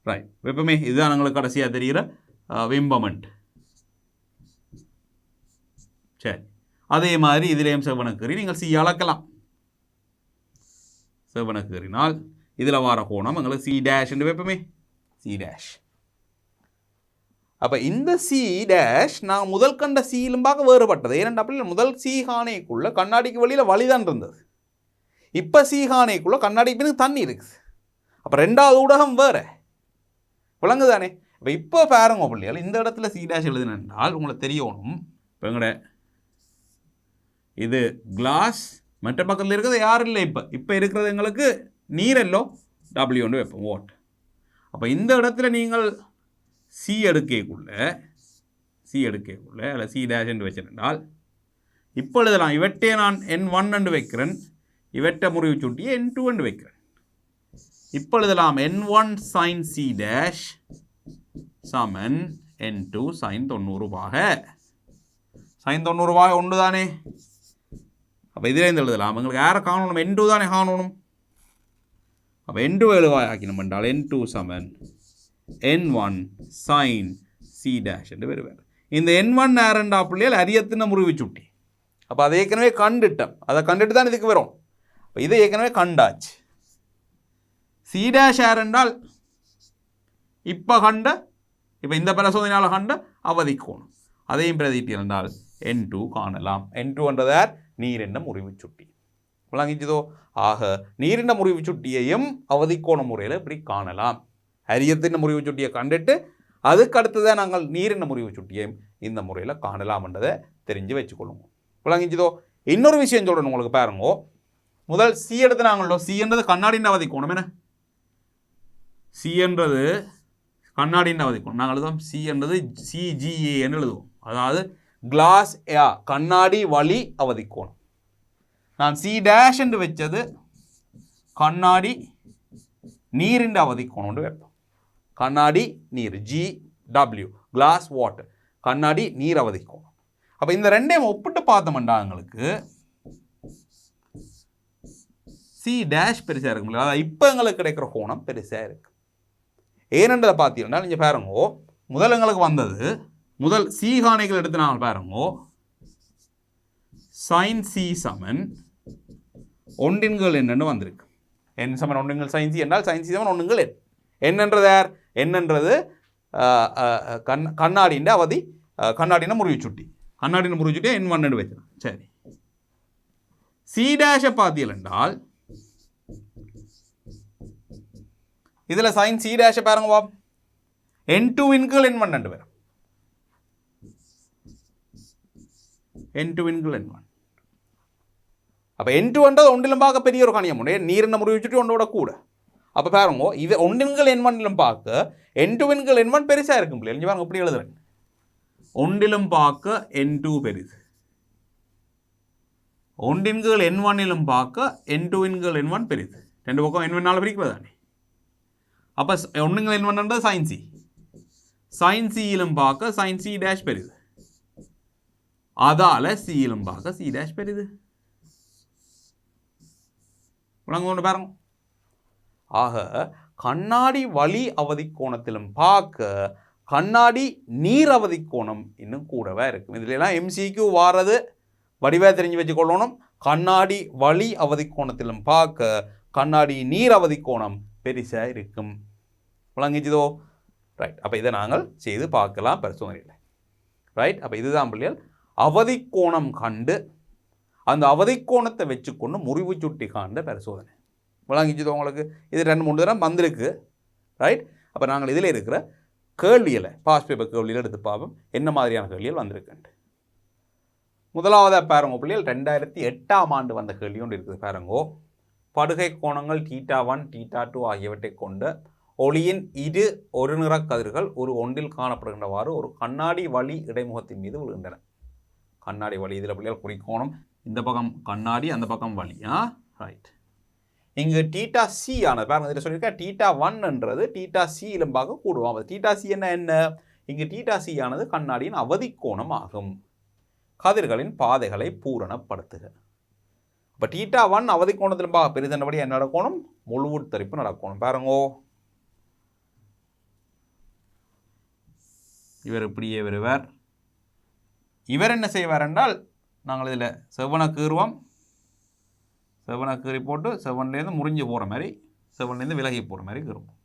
ரைட். எப்பவுமே இதுதான் எங்களுக்கு கடைசியாக தெரிகிற பிம்பமெண்ட். சரி, அதே மாதிரி இதிலேயும் செவ்வனக்கீறி நீங்கள் சி அளக்கலாம். செவ்வனக்கீறினால் இதில் வர கோணம் எங்களுக்கு சி டேஷ் என்று வைப்போமே, சி டேஷ். அப்போ இந்த சி டேஷ் நான் முதல் கண்ட சியிலும் பார்க்க வேறுபட்டது. ஏனென்றால் அப்படி முதல் சி ஹானைக்குள்ள கண்ணாடிக்கு வெளியில் வழிதான் இருந்தது. இப்போ சி ஹானைக்குள்ள கண்ணாடிக்கு பிறகு தண்ணி இருக்குது. அப்போ ரெண்டாவது ஊடகம் வேறு, விளங்குதானே? இப்போ பாருங்க பிள்ளைகள், இந்த இடத்துல சி டேஷ் எழுதுனால் உங்களுக்கு தெரியணும். இப்போ எங்கட இது கிளாஸ், மற்ற பக்கத்தில் இருக்கிறது யாரும் இல்லை. இப்போ இருக்கிறது எங்களுக்கு நீரெல்லோ டபிள்யூ ஒன்று வைப்போம், வாட். அப்போ இந்த இடத்துல நீங்கள் சி எடுக்கக்குள்ள அல்ல சி டேஷ் என்று வச்சிருந்தால் இப்போ எழுதலாம். இவற்றை நான் N1 என்று வைக்கிறேன், இவற்றை முறிவு சுட்டி N2 என்று வைக்கிறேன். இப்போ எழுதலாம் N1 sin C டேஷ் சமன் N2 sin 90 பாக. sin 90 பாக ஒன்று தானே. அப்போ இதிலேருந்து எழுதலாம். எங்களுக்கு யாரை காணணும்? N2 தானே காணணும். அப்போ N2 எழுவாய் ஆக்கினோம் என்றால் N2 சமன் N1 sin C டேஷ் என்று வருவார். இந்த N1 நேரண்டா பிள்ளைகள் அரியத்தின முறிவு சுட்டி. அப்போ அதை ஏற்கனவே கண்டுட்டோம், அதை கண்டுட்டு தான் இதுக்கு வரும். இப்போ இதை ஏற்கனவே கண்டாச்சு. சி டேஷ் யார் என்றால் இப்போ இந்த பரிசோதனையால் கண்ட அவதிக்கோணம். அதையும் பிரதிட்டு இருந்தால் N2 காணலாம். N2 என்றதார் நீரின முறிவு சுட்டி. விளங்கிச்சதோ? ஆக நீரின முறிவு சுட்டியையும் அவதிக்கோண முறையில் இப்படி காணலாம். அரியத்தின் முறிவு சுட்டியை கண்டுட்டு அதுக்கு அடுத்ததான் நாங்கள் நீரின முறிவு சுட்டியையும் இந்த முறையில் காணலாம்ன்றதை தெரிஞ்சு வச்சுக்கொள்ளுங்க. விளங்கிச்சதோ? இன்னொரு விஷயம் சொல்கிறேன் உங்களுக்கு பாருங்க. முதல் சி எடுத்து நாங்களோ, சி என்றது கண்ணாடியின் அவதிக்கோணம். என்ன சி என்றது கண்ணாடியின் அவதிக்கோணம். நாங்கள் எழுதுவோம் சி என்றது CGA என்று எழுதுவோம். அதாவது கிளாஸ் கண்ணாடி வழி அவதிக்கோணம். நான் சி டேஷ் என்று வச்சது கண்ணாடி நீரின் அவதிக்கோணம் வைப்போம். கண்ணாடி நீர் GW, கிளாஸ் வாட்டர், கண்ணாடி நீர் அவதிக்கோணம். அப்போ இந்த ரெண்டையும் ஒப்பிட்டு பார்த்தோம்டா எங்களுக்கு சி டேஷ் பெருசாக இருக்கும். அதாவது இப்போ எங்களுக்கு கிடைக்கிற கோணம் பெருசாக இருக்கு. ஏனென்றதை பார்த்தீங்கன்னா நீங்கள் பாருங்கோ, முதல் எங்களுக்கு வந்தது முதல் சி காணிகள் எடுத்து நாங்கள் பாருங்கோ, சைன் சி சமன் ஒன்றின்கள் என்னென்னு வந்திருக்கு. என் சமன் ஒன்றின்கள் சைன் சி என்றால் சைன் சி சமன் ஒன்றுங்கள் என். என்னன்றது யார்? என்னன்றது கண்ணாடியின் அவதி, கண்ணாடின முறிவு சுட்டி. கண்ணாடின முறிவு சுட்டி N1 என்று வச்சிடும். சரி, சி டேஷை பார்த்தீர்கள் என்றால் இதில் சைன் சி டேஷை பாருங்க வா, N2 வின்கள் N1 என்று வரும். N2 வின்கள் N1. அப்போ N2 என்றது ஒன்றிலும் பார்க்க பெரிய ஒரு கணியம் உண்டு. நீரின முறிவு சுட்டி ஒன்றோட கூட. அப்போ பாருங்க, இது ஒன்றின்கள் N1லும் பார்க்க N2 வின்கள் N1 பெருசாக இருக்கும் பிள்ளைங்க. பாருங்க இப்படி எழுதுறேன். ஒன்றிலும் பார்க்க N2 பெரிது, ஒன்றின்கள் N1லும் பார்க்க N2 வின்கள் N1 பெரிது. ரெண்டு பக்கம் N1 பிரிக்கிறது தானே. அப்போ ஒன்றுங்கள் N1 என்றது சைன் சி, சைன் சியிலும் பார்க்க சைன் சி டேஷ் பெரிது, அதால சியிலும் பார்க்க சி டேஷ் பெரிது. ஒன்று பாருங்க. ஆக கண்ணாடி வழி அவதிக்கோணத்திலும் பார்க்க கண்ணாடி நீர் அவதிக்கோணம் இன்னும் கூடவே இருக்கும். இதுலாம் MCQ வாரது வடிவாக தெரிஞ்சு வச்சுக்கொள்ளணும். கண்ணாடி வழி அவதிக்கோணத்திலும் பார்க்க கண்ணாடி நீர் அவதிக்கோணம் பெருசாக இருக்கும். விளங்கிச்சதோ? ரைட். அப்போ இதை நாங்கள் செய்து பார்க்கலாம் பரிசோதனையில். ரைட். அப்போ இதுதான் பிள்ளைகள் அவதிக்கோணம் கண்டு அந்த அவதிக்கோணத்தை வச்சுக்கொண்டு முறிவு சுட்டி காண்ட பரிசோதனை. விளங்கிச்சதோ உங்களுக்கு? இது 2-3 தரம் வந்திருக்கு. ரைட். அப்போ நாங்கள் இதில் இருக்கிற கேள்விகளை பாஸ் பேப்பர் கேள்வியில் எடுத்து பார்ப்போம் என்ன மாதிரியான கேள்விகள் வந்திருக்குன்ட்டு. முதலாவதாக பாருங்க பிள்ளைகள், 2008ஆம் ஆண்டு வந்த கேள்வி ஒன்று இருக்குது பாருங்கோ. படுகை கோணங்கள் θ1 θ2 ஆகியவற்றை கொண்ட ஒளியின் இரு ஒரு நிற கதிர்கள் ஒரு ஒன்றில் காணப்படுகின்றவாறு ஒரு கண்ணாடி வழி இடைமுகத்தின் மீது விழுகின்றன. கண்ணாடி வழி இதில் பிள்ளைகள் குறிக்கோணம், இந்த பக்கம் கண்ணாடி, அந்த பக்கம் வழி. ரைட். இங்கு θC ஆனது பாருங்க, இதில் சொல்லியிருக்கேன் θ1என்றது θCயிலும் பார்க்க கூடுவோம். θC என்ன? இங்கு θC ஆனது கண்ணாடியின் அவதிக்கோணம் ஆகும். கதிர்களின் பாதைகளை பூரணப்படுத்துக. இப்போ θ1 அவதிக்கோணத்திலும் பார்க்க பெரிதனபடி என்ன நடக்கணும்? முழு உட்தரிப்பு நடக்கணும். பாருங்கோ, இவர் இப்படியே வருவார். இவர் என்ன செய்வார் என்றால் நாங்கள் இதில் செவ்வனை கீறுவோம். செவ்வனை கீறி போட்டு செவன்லேருந்து முறிஞ்சு போகிற மாதிரி, செவன்லேருந்து விலகி போகிற மாதிரி கீறுவோம்.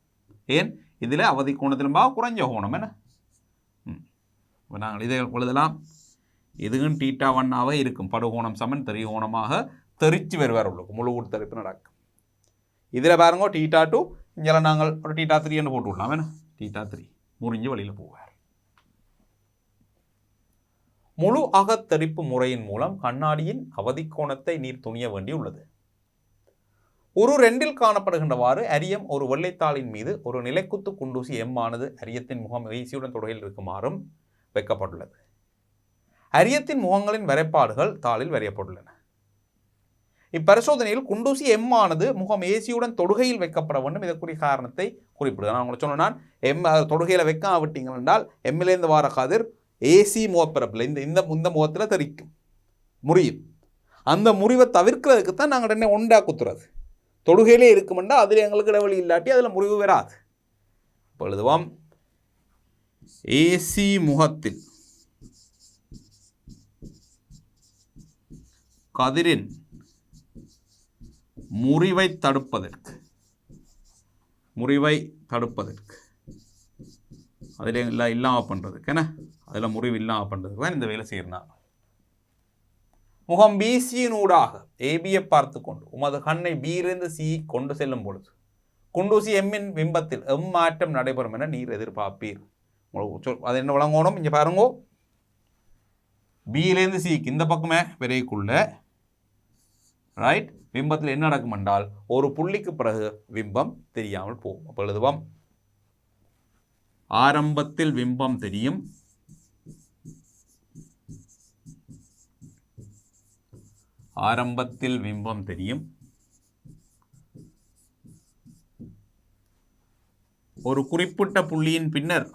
ஏன் இதில் அவதி கோணத்திலும்பா குறைஞ்ச கோணம் என்ன. இப்போ நாங்கள் இதை எழுதலாம். இதுவும் டீட்டா 1ஆக இருக்கும். படுகோணம் சமன் திரிகோணமாக தெரிச்சு வருவார் உள்ளுக்கு முழு உட்தரிப்பு நடக்கும். இதில் பாருங்க டீட்டா 2, இங்கே நாங்கள் ஒரு டீட்டா 3 போட்டு விடலாம் என்ன. டீட்டா 3 முறிஞ்சு வழியில் போவார். முழு அகத்தரிப்பு முறையின் மூலம் கண்ணாடியின் அவதிக்கோணத்தை நீர் துணிய வேண்டியுள்ளது. ஒரு 2இல் காணப்படுகின்றவாறு அரியம் ஒரு வெள்ளைத்தாளின் மீது ஒரு நிலைக்குத்து குண்டூசி எம் ஆனது அரியத்தின் முகம் ஏசியுடன் தொடுகையில் இருக்குமாறும் வைக்கப்பட்டுள்ளது. அரியத்தின் முகங்களின் வரைபாடுகள் தாளில் வரையப்பட்டுள்ளன. இப்பரிசோதனையில் குண்டூசி எம் ஆனது முகம் ஏசியுடன் தொடுகையில் வைக்கப்பட வேண்டும். இதற்குரிய காரணத்தை குறிப்பிடுது. நான் உங்களுக்கு சொன்னேன், எம் தொடுகையில் வைக்காவிட்டீங்கள் என்றால் எம்மிலேருந்து வார கதிர் ஏசி முகப்பரப்பில் இந்த முகத்தில் தெரிக்கும், முறியும். அந்த முறிவை தவிர்க்கிறதுக்கு தான் நாங்கள் என்ன ஒண்டா குத்துறது. தொடுகையிலே இருக்குமெண்டா அதில் எங்களுக்கு இடைவெளி இல்லாட்டி அதில் முறிவு வராது. இப்போ எழுதுவோம். ஏசி முகத்தில் கதிரின் முறிவை தடுப்பதற்கு அதில் எல்லாம் இல்லாமல் பண்ணுறதுக்கு என்ன, அதில் முறிவு இல்லாமல் பண்ணுறதுக்கு தான் இந்த வேலை செய்யறாங்க. முகம் பிசியினூடாக ஏபியை பார்த்து கொண்டு உமது கண்ணை பியிலிருந்து சி கொண்டு செல்லும் பொழுது குண்டூசி எம்மின் பிம்பத்தில் மாற்றம் நடைபெறும் என நீர் எதிர்பார்ப்பீர். அது என்ன விளங்கணும், இங்கே பாருங்க. பியிலேருந்து சிக்கு இந்த பக்கமே விரைக்குள்ள ரைட் பிம்பத்தில் என்ன நடக்கும் என்றால் ஒரு புள்ளிக்கு பிறகு பிம்பம் தெரியாமல் போகும். அப்போ எழுதுவோம். ஆரம்பத்தில் பிம்பம் தெரியும், ஒரு குறிப்பிட்ட புள்ளியின் பின்னர்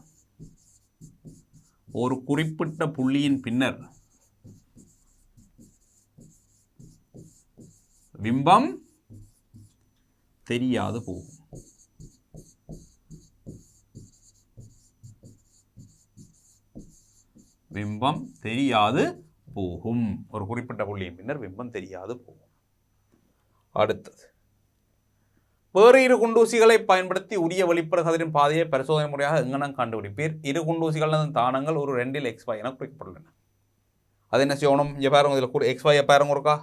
பிம்பம் தெரியாது போகும். ஒரு குறிப்பிட்ட புள்ளியின் பின்னர் பிம்பம் தெரியாது போகும். அடுத்தது, வேறு இரு குண்டூசிகளை பயன்படுத்தி உரிய வெளிப்புற கதிரின் பாதையை பரிசோதனை முறையாக எங்கனம் கண்டுபிடிப்பீர். இரு குண்டூசிகளின் தானங்கள் ஒரு 2இல் XY என குறிக்கப்பட்டுள்ளன. அது என்ன செய்யணும், இங்கே பாருங்க. இதில் XY பாருங்க இருக்கா.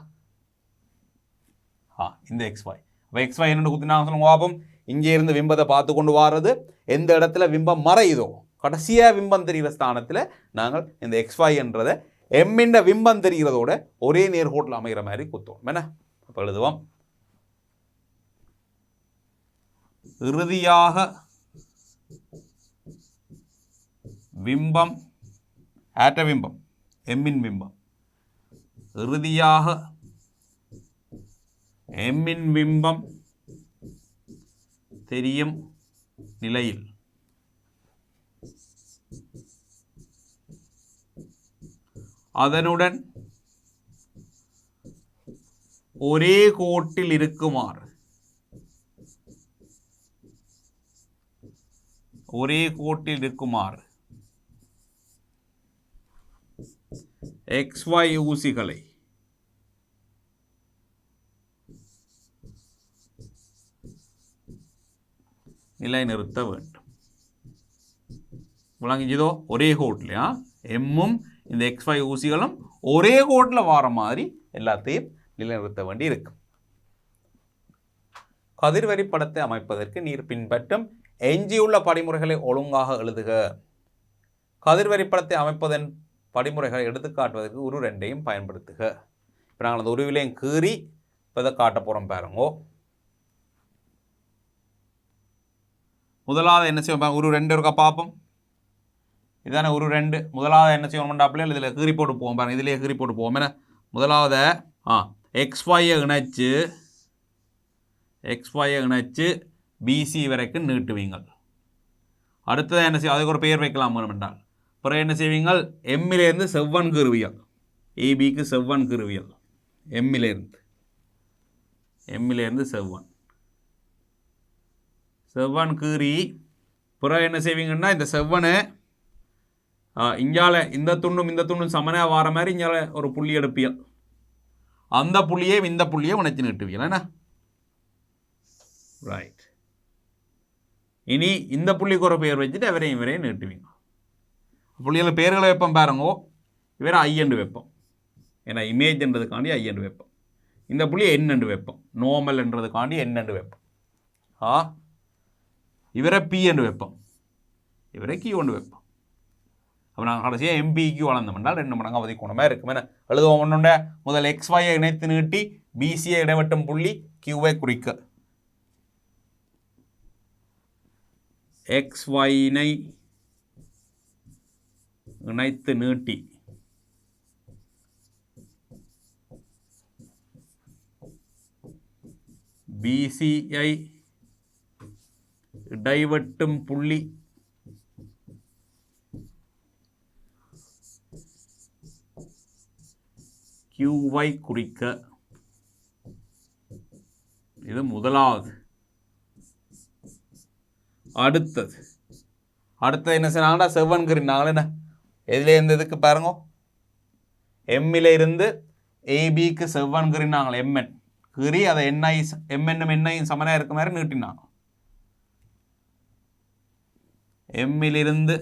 இந்த XY. அப்போ XY என்னென்னு குத்தினா சொல்லுங்க பாப்போம். இங்கே இருந்து பிம்பத்தை பார்த்து கொண்டு வாரது, எந்த இடத்துல பிம்பம் மறையுதோ கடைசியாக பிம்பம் தெரிகிற ஸ்தானத்தில் நாங்கள் இந்த XY என்றதை எம்மின் பிம்பம் தெரிகிறதோட ஒரே நேர்கோட்டில் அமைகிற மாதிரி குத்துவோம் என்ன. அப்போ எழுதுவோம். இறுதியாக பிம்பம் ஆட்ட பிம்பம் எம்மின் பிம்பம் இறுதியாக எம்மின் பிம்பம் தெரியும் நிலையில் அதனுடன் ஒரே கோட்டில் இருக்குமாறு XY ஊசிகளை நிலைநிறுத்த வேண்டும். விளங்கிச்சதோ? ஒரே கோட்லையா எம்மும் இந்த XY ஊசிகளும் ஒரே கோட்டில் வார மாதிரி எல்லாத்தையும் நிலைநிறுத்த வேண்டி இருக்கு. கதிர்வரி படத்தை அமைப்பதற்கு நீர் பின்பற்றும் எஞ்சியுள்ள படிமுறைகளை ஒழுங்காக எழுதுக. கதிர்வரி படத்தை அமைப்பதன் படிமுறைகளை எடுத்துக்காட்டுவதற்கு உரு 2ஐயும் பயன்படுத்துக. இப்போ நாங்கள் அந்த உருவிலையும் கீறி இப்போ இதை காட்ட போகிறோம் பாருங்கோ. முதலாவது என்ன செய்வோம், உரு 2 இருக்கா பார்ப்போம். இதானே உரு 2. முதலாவது என்ன செய்வோம் அப்படியே இதில் கீறி போட்டு போவோம் பாருங்க. இதிலேயே கீறி போட்டு போவோம். ஏன்னா முதலாவது XYயை இணைச்சு BC வரைக்கும் நீட்டுவீங்கள். அடுத்தது என்ன செய்வோம், அதுக்கு ஒரு பெயர் வைக்கலாம் என்றால் பிறகு என்ன செய்வீங்கள், எம்மிலேருந்து செவ்வன் கீறுவியல். ஏபிக்கு செவ்வன் கீறுவியல். எம்மிலேருந்து செவ்வன் கீறி பிறகு என்ன செய்வீங்கன்னா இந்த செவ்வனை இங்கால இந்த துண்டும் சமனாக வார மாதிரி இங்கால ஒரு புள்ளி எடுப்பியல், அந்த புள்ளியே இந்த புள்ளியை உணர்ச்சி நீட்டுவியல் என்ன ரைட். இனி இந்த புள்ளிக்கு ஒரு பேர் வச்சுட்டு இவரையும் நீட்டுவீங்க. புள்ளிகளை பேர்களை வைப்போம் பாருங்கோ, இவரை ஐயண்டு வைப்போம், ஏன்னா இமேஜ்ன்றதுக்காண்டி ஐயண்டு வைப்போம். இந்த புள்ளி என்னண்டு வைப்போம், நார்மல்ன்றதுக்காண்டி என்னண்டு வைப்போம். இவரை பி என்று வைப்போம், இவரை கியூ ஒன்று வைப்போம். அப்போ நாங்கள் கடைசியாக எம்பிக்யூ வளர்ந்தோம்னால் 2 மடங்கு அவதி கோணமாக இருக்கும். என்ன எழுதுவோம்? ஒன்றுண்ட முதல் XYயை இணைத்து நீட்டி BCயை இடைவட்டும் புள்ளி கியூவை குறிக்க, XYனை இணைத்து நீட்டி BCயை இடைவட்டும் புள்ளி கியூவை குறிக்க. இது முதலாவது. அடுத்தது என்ன செய்யறாங்கன்னா செவ்வன்கிறீங்க என்ன, எதுல இருந்து இதுக்கு பாருங்க, எம்மில இருந்து ஏபிக்கு செவ்வன்கிறீங்க எம்என் கீறி அதை எம்என்னும் எண்ணையும் சமனா இருக்க மாதிரி நீட்டினாங்க. எம்மிலிருந்து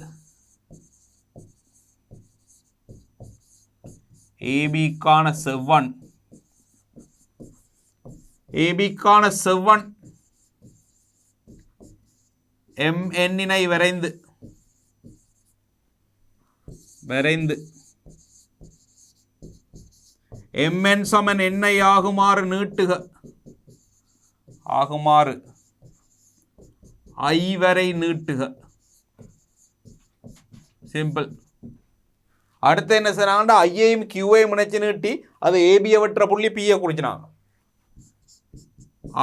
ஏபிக்கான செவ்வன் எம்என்னை வரைந்து எம்என் சமன் எண்ணை ஆகுமாறு நீட்டுக, ஆகுமாறு ஐ வரை நீட்டுக. சிம்பிள். அடுத்து என்ன செய்யறாங்கன்னா ஐயையும் கியூவையும் இணைச்சு நீட்டி அது ஏபியை வெட்டுற புள்ளி பியை குறிச்சினாங்க.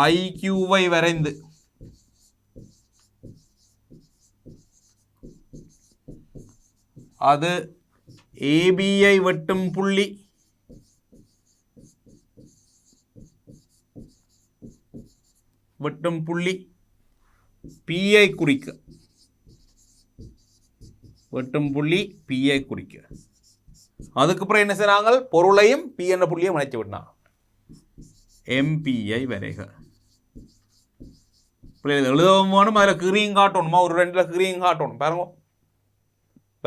ஐ கியூவை வரைந்து அது ஏபியை வெட்டும் புள்ளி பியை குறிக்க, வெட்டும் புள்ளி பியை குறிக்க. அதுக்கப்புறம் என்ன செய்யறாங்க, பொருளையும் பி என்ற புள்ளியை இணைச்சு விட்டாங்க. எம்பிஐ வரைக. எழுதவும் வேணும், அதில் கிரீங் காட்டணுமா, ஒரு 2 கிரீங் காட்டணும். பாருங்க,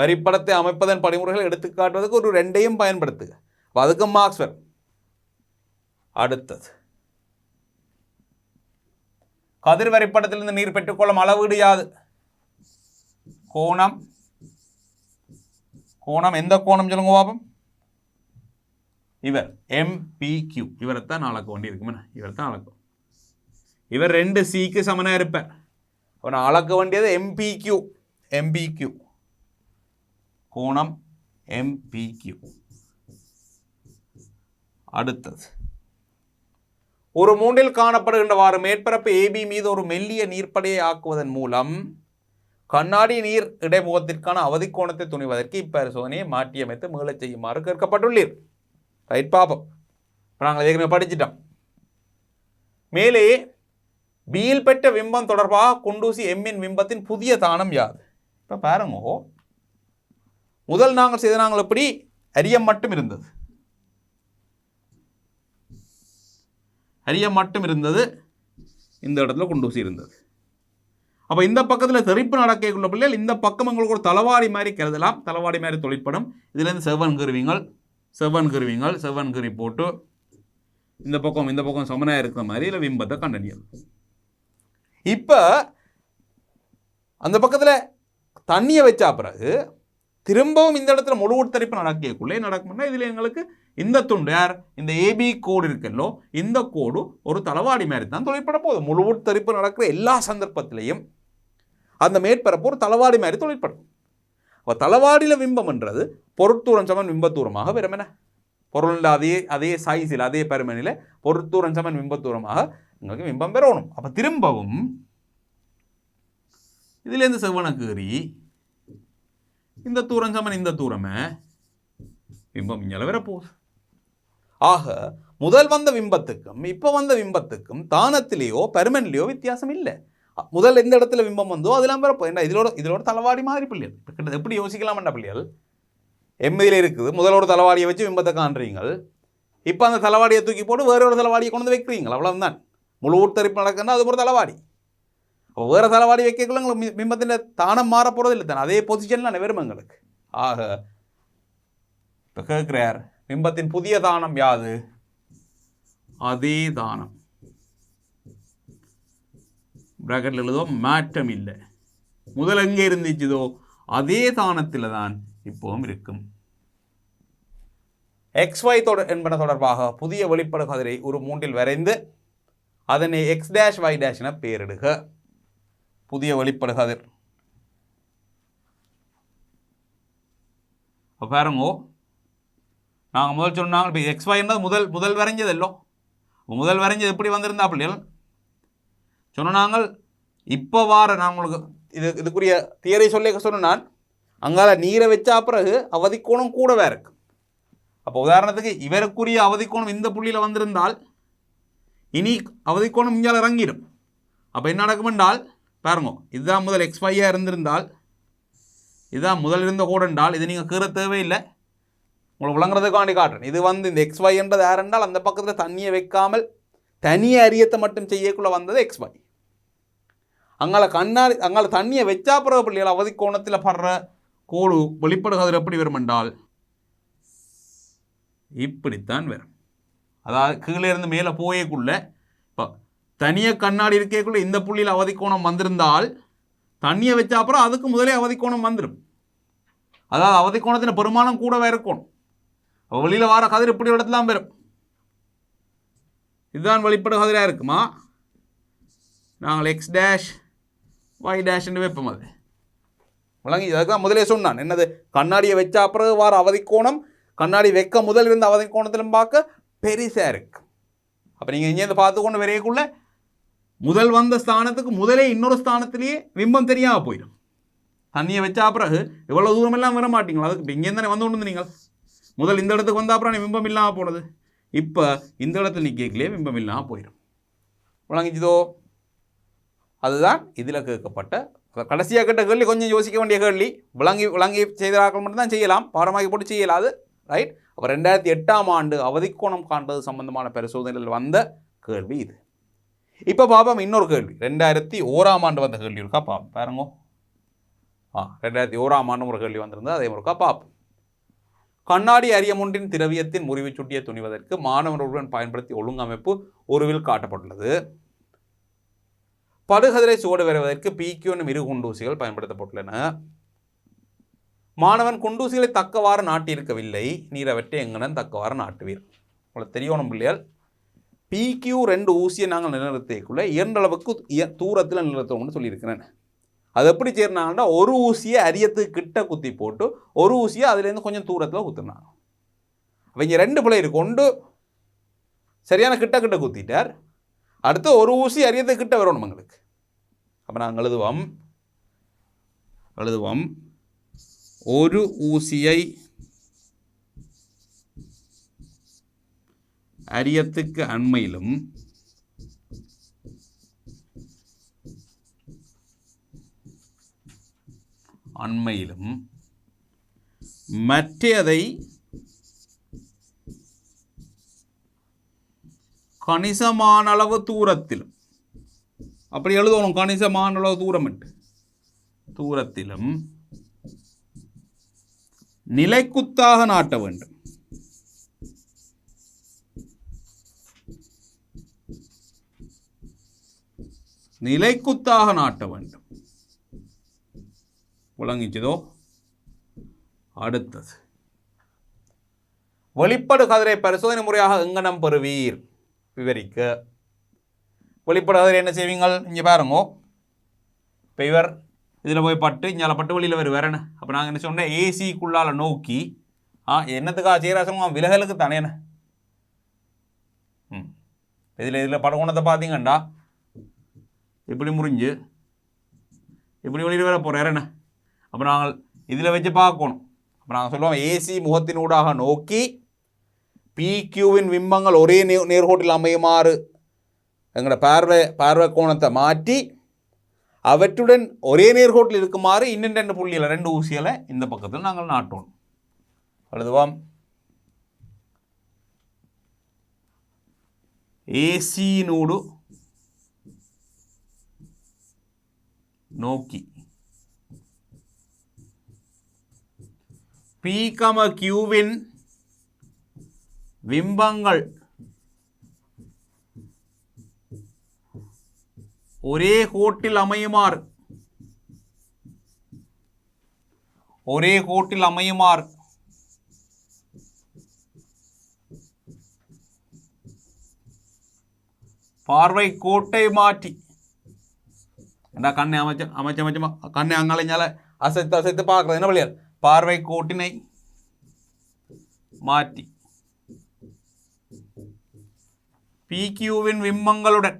வரிப்படத்தை அமைப்பதன் படிமுறைகளை எடுத்துக்காட்டுவதற்கு ஒரு 2ஐயும் பயன்படுத்துக. அதுக்கு மார்க்ஸ் வரும். அடுத்தது கதிர் வரிப்படத்திலிருந்து நீர் பெற்றுக்கொள்ளும் அளவீடு யாது? கோணம். எந்த கோணம் சொல்லுங்க பாப்போம்? இவர் MPQ, இவரைத்தான் அளக்க வேண்டி இருக்குமே, இவரைத்தான் அளக்கும். இவர் 2Cக்கு சமனா இருப்பார். அவனை அளக்க வேண்டியது MPQ கோணம் MPQ. அடுத்தது ஒரு மூன்றில் காணப்படுகின்றவாறு மேற்பரப்பு AB மீது ஒரு மெல்லிய நீர்ப்படையை ஆக்குவதன் மூலம் கண்ணாடி நீர் இடைமுகத்திற்கான அவதி கோணத்தை துணிவதற்கு இப்பரிசோதனையை மாற்றியமைத்து மீளச் செய்யுமாறு கேட்கப்பட்டுள்ளீர். ரைட், பாப்போம். நாங்கள் ஏற்கனவே படிச்சிட்டோம். மேலே பியில் பெற்ற விம்பம் தொடர்பாக குண்டூசி எம்மின் விம்பத்தின் புதிய தானம் யாது? இப்போ பாருங்க, முதல் நாங்கள் செய்த நாங்கள் எப்படி அரியம் மட்டும் இருந்தது, இந்த இடத்துல குண்டூசி இருந்தது. அப்போ இந்த பக்கத்தில் தெறிப்பு நடக்கக்குள்ள பிள்ளைகள் இந்த பக்கம் எங்களுக்கு ஒரு தளவாடி மாதிரி கருதலாம். தளவாடி மாதிரி தொழிற்படும். இதுலேருந்து செவ்வன் கருவிங்க போட்டு இந்த பக்கம் சமனாக இருக்கிற மாதிரி இல்லை விம்பத்தை கண்டறியல். இப்போ அந்த பக்கத்தில் தண்ணியை வச்சா பிறகு திரும்பவும் இந்த இடத்துல முழு உட்தரிப்பு நடக்கக்குள்ளே நடக்கும்னா இதில் எங்களுக்கு இந்த துண்டு இந்த ஏபி கோடு இருக்கல்லோ, இந்த கோடு ஒரு தளவாடி மாதிரி தான் தொழிற்பட போகுது. முழு உட்தரிப்பு நடக்கிற எல்லா சந்தர்ப்பத்திலையும் அந்த மேற்பரப்பு ஒரு தளவாடி மாதிரி தொழிற்படும். அப்போ தளவாடியில் விம்பம்ன்றது பொருட்தூரம் சமன் விம்பத்தூரமாக வெறுமென பொருள் அதே சைஸில் அதே பருமனில் பொருட்தூரம் சமன் விம்பத்தூரமாக உங்களுக்கு விம்பம் பெறணும். அப்போ திரும்பவும் இதுலேருந்து செவ்வனை கீறி இந்த தூரம் சமன் இந்த தூரமே விம்பம் இங்கே வரப்போகுது. ஆக முதல் வந்த விம்பத்துக்கும் இப்போ வந்த விம்பத்துக்கும் தானத்திலேயோ பருமன்லேயோ வித்தியாசம் இல்லை. முதல் எந்த இடத்துல பிம்பம் வந்தோ அதெல்லாம் பிறப்போம். என்ன இதோட தலவாடி மாதிரி பிள்ளைகள் கிட்ட எப்படி யோசிக்கலாம்டா பிள்ளைகள். எம்மையில் இருக்குது முதல் ஒரு தலவாடியை வச்சு பிம்பத்தை காண்றீங்கள். இப்போ அந்த தலவாடியை தூக்கி போட்டு வேற ஒரு தலவாடியை கொண்டு வந்து வைக்கிறீங்க. அவ்வளவுதான். முழு உட்தரிப்பு நடக்குன்னா அது ஒரு தலவாடி. அப்போ வேறு தலவாடி வைக்கக்குள்ள உங்களுக்கு பிம்பத்தின் தானம் மாற போகிறது இல்லை தானே, அதே பொசிஷனில் வெறும் எங்களுக்கு. ஆக இப்போ கேட்குறார் பிம்பத்தின் புதிய தானம் யாது? அதே தானம். பிராக்கெட்டில் எழுதுவோம், மாற்றம் இல்லை. முதல் எங்கே இருந்துச்சுதோ அதே தானத்தில் தான் இப்போவும் இருக்கும். XY என்பன தொடர்பாக புதிய வெளிப்படு கதிரை ஒரு மூன்றில் வரைந்து அதனை X', Y' என பெயரிடுக. புதிய வெளிப்படு கதிர். இப்போ பாருங்கோ, நாங்கள் முதல் சொன்னாங்க இப்போ XY என்றது முதல் வரைஞ்சதல்லோ. முதல் வரைஞ்சது எப்படி வந்திருந்தா பிள்ளைகள் சொன்னாங்க. இப்போ நான் உங்களுக்கு இதுக்குரிய தியரி சொல்லி சொன்னான். அங்கால நீரை வச்சா பிறகு அவதிக்கோணம் கூடவே இருக்கு. அப்போ உதாரணத்துக்கு இவருக்குரிய அவதிக்கோணம் இந்த புள்ளியில் வந்திருந்தால் இனி அவதிக்கோணம் இங்கால இறங்கிடும். அப்போ என்ன நடக்கும் என்றால் பாருங்க, இதுதான் முதல் XYயாக இருந்திருந்தால் இதுதான் முதல் இருந்த கோடு என்றால் இது நீங்கள் கீற தேவையில்லை. உங்களுக்கு விளங்குறதுக்காண்டி காட்டுறேன். இது இந்த XY என்றது யார் என்றால் அந்த பக்கத்தில் தண்ணியை வைக்காமல் தனியை அரியத்தை மட்டும் செய்யக்குள்ள வந்தது XY. அங்கால தண்ணியை வச்சா பிறகு பிள்ளைகள் அவதிக்கோணத்தில் படுற கோடு வெளிப்படு கதிர் எப்படி வரும் என்றால் இப்படித்தான் வரும். அதாவது கீழே இருந்து மேலே போயக்குள்ள இப்போ தனியாக கண்ணாடி இருக்கக்குள்ள இந்த புள்ளியில் அவதிக்கோணம் வந்திருந்தால் தண்ணியை வச்சா அப்புறம் அதுக்கு முதலே அவதிக்கோணம் வந்துடும். அதாவது அவதிக்கோணத்தின் பெருமானம் கூடவே இருக்கணும். வெளியில் வர கதிர் இப்படி இடத்துலாம் வரும். இதுதான் வெளிப்படு கதிராக இருக்குமா. நாங்கள் X', Y' என்று வைப்போம். அது விளங்கி. அதுதான் முதலே சொன்னான் என்னது, கண்ணாடியை வச்சா பிறகு வர அவதிக்கோணம் கண்ணாடி வைக்க முதல் இருந்த அவதிக்கோணத்திலும் பார்க்க பெருசாக இருக்கு. அப்போ நீங்கள் இங்கேருந்து பார்த்து கொண்டு வரையக்குள்ள முதல் வந்த ஸ்தானத்துக்கு முதலே இன்னொரு ஸ்தானத்திலேயே பிம்பம் தெரியாமல் போயிடும். தண்ணியை வச்சா பிறகு இவ்வளோ தூரமெல்லாம் வர மாட்டீங்களா. அதுக்கு இப்போ இங்கேருந்து தானே வந்து கொண்டு நீங்கள் முதல் இந்த இடத்துக்கு வந்தால் அப்புறம் பிம்பம் இல்லாமல் போனது. இப்போ இந்த இடத்துல நிற்கலையே பிம்பம் இல்லாமல் போயிடும். விளங்கிச்சதோ. அதுதான் இதில் கேட்கப்பட்ட கடைசியாக கேட்ட கேள்வி. கொஞ்சம் யோசிக்க வேண்டிய கேள்வி. விளங்கி செய்தாக்கள் மட்டும்தான் செய்யலாம், பாடமாக்கி போட்டு செய்யலாது. ரைட். அப்போ 2008ஆம் ஆண்டு அவதிக்கோணம் காண்பது சம்பந்தமான பரிசோதனையில் வந்த கேள்வி இது. இப்போ பாப்போம் இன்னொரு கேள்வி. 2001ஆம் ஆண்டு வந்த கேள்வி இருக்கா பாப்போம். பாருங்க. 2001ஆம் ஆண்டு ஒரு கேள்வி வந்திருந்தது, அதே முறைக்கா பார்ப்போம். கண்ணாடி அரியமுன்றின் திரவியத்தின் முறிவு சுட்டியை துணிவதற்கு மாணவர்களுடன் பயன்படுத்தி ஒழுங்கமைப்பு ஒருவில் காட்டப்பட்டுள்ளது. படுகதிரை சுவடு வருவதற்கு PQ என்னும் இரு குண்டூசிகள் பயன்படுத்தப்பட்டுள்ளன. மாணவன் குண்டூசிகளை தக்கவாறு நாட்டியிருக்கவில்லை. நீர் அவற்றை எங்கனன் தக்கவாறு நாட்டுவீர். உங்களுக்கு தெரியணும் பிள்ளைகள், PQ 2 ஊசியை நாங்கள் நிலைநிறுத்திக்குள்ள 2 அளவுக்கு தூரத்தில் நிலைநிறுத்தோம்னு சொல்லியிருக்கிறேன். அது எப்படி சேர்னாங்கன்னா ஒரு ஊசியை அரியத்துக்கு கிட்ட குத்தி போட்டு ஒரு ஊசியை அதுலேருந்து கொஞ்சம் தூரத்தில் குத்துனாங்க. அவங்க 2 பிள்ளைகள் கொண்டு சரியான கிட்ட குத்திட்டார். அடுத்து ஒரு ஊசி அரியத்துக்கு கிட்ட வரணும் எங்களுக்கு. அப்போ நாங்கள் எழுதுவோம் ஒரு ஊசியை அரியத்துக்கு அண்மையிலும் மற்றதை கணிசமான அளவு தூரத்திலும், அப்படி எழுதணும், கணிசமான அளவு தூரத்திலும் நிலைக்குத்தாக நாட்ட வேண்டும். நிலைக்குத்தாக நாட்ட வேண்டும். விளங்கிச்சதோ. அடுத்தது வெளிப்படு கதிரை பரிசோதனை முறையாக எங்கனம் பெறுவீர் விவரிக்க. வெளிப்படு கதிரை என்ன செய்வீங்கள் இங்கே பாருங்க. இப்போ இவர் இதில் போய் பட்டு இங்கே பட்டு வழியில் வரும் வேறேன்னு. அப்போ நாங்கள் என்ன சொன்னேன், ஏசிக்குள்ளால் நோக்கி என்னத்துக்காக செய்கிறாசம் விலகலுக்கு தானேண்ணே. இதில் படகுணத்தை பார்த்தீங்கண்டா இப்படி முறிஞ்சு இப்படி வெளியில் வர போகிறேன். அப்போ நாங்கள் இதில் வச்சு பார்க்கணும். அப்போ நாங்கள் சொல்லுவோம் ஏசி முகத்தினூடாக நோக்கி PQவின் பிம்பங்கள் ஒரே நேர்கோட்டில் அமையுமாறு எங்களோட பார்வை கோணத்தை மாற்றி அவற்றுடன் ஒரே நேர்கோட்டில் இருக்குமாறு இன்னும் 2 புள்ளியில் 2 ஊசிகளை இந்த பக்கத்தில் நாங்கள் நாட்டோம். எழுதுவோம். ஏசியினூடு நோக்கி P, Qவின் பிம்பங்கள் ஒரே கோட்டில் அமையுமாறு பார்வை கோட்டை மாற்றி கண்ணை அமைச்ச கண்ணை அங்கால அசைத்து பார்க்கறது என்ன வழியால் பார்வை கோட்டினை மாற்றி PQவின் பிம்பங்களுடன்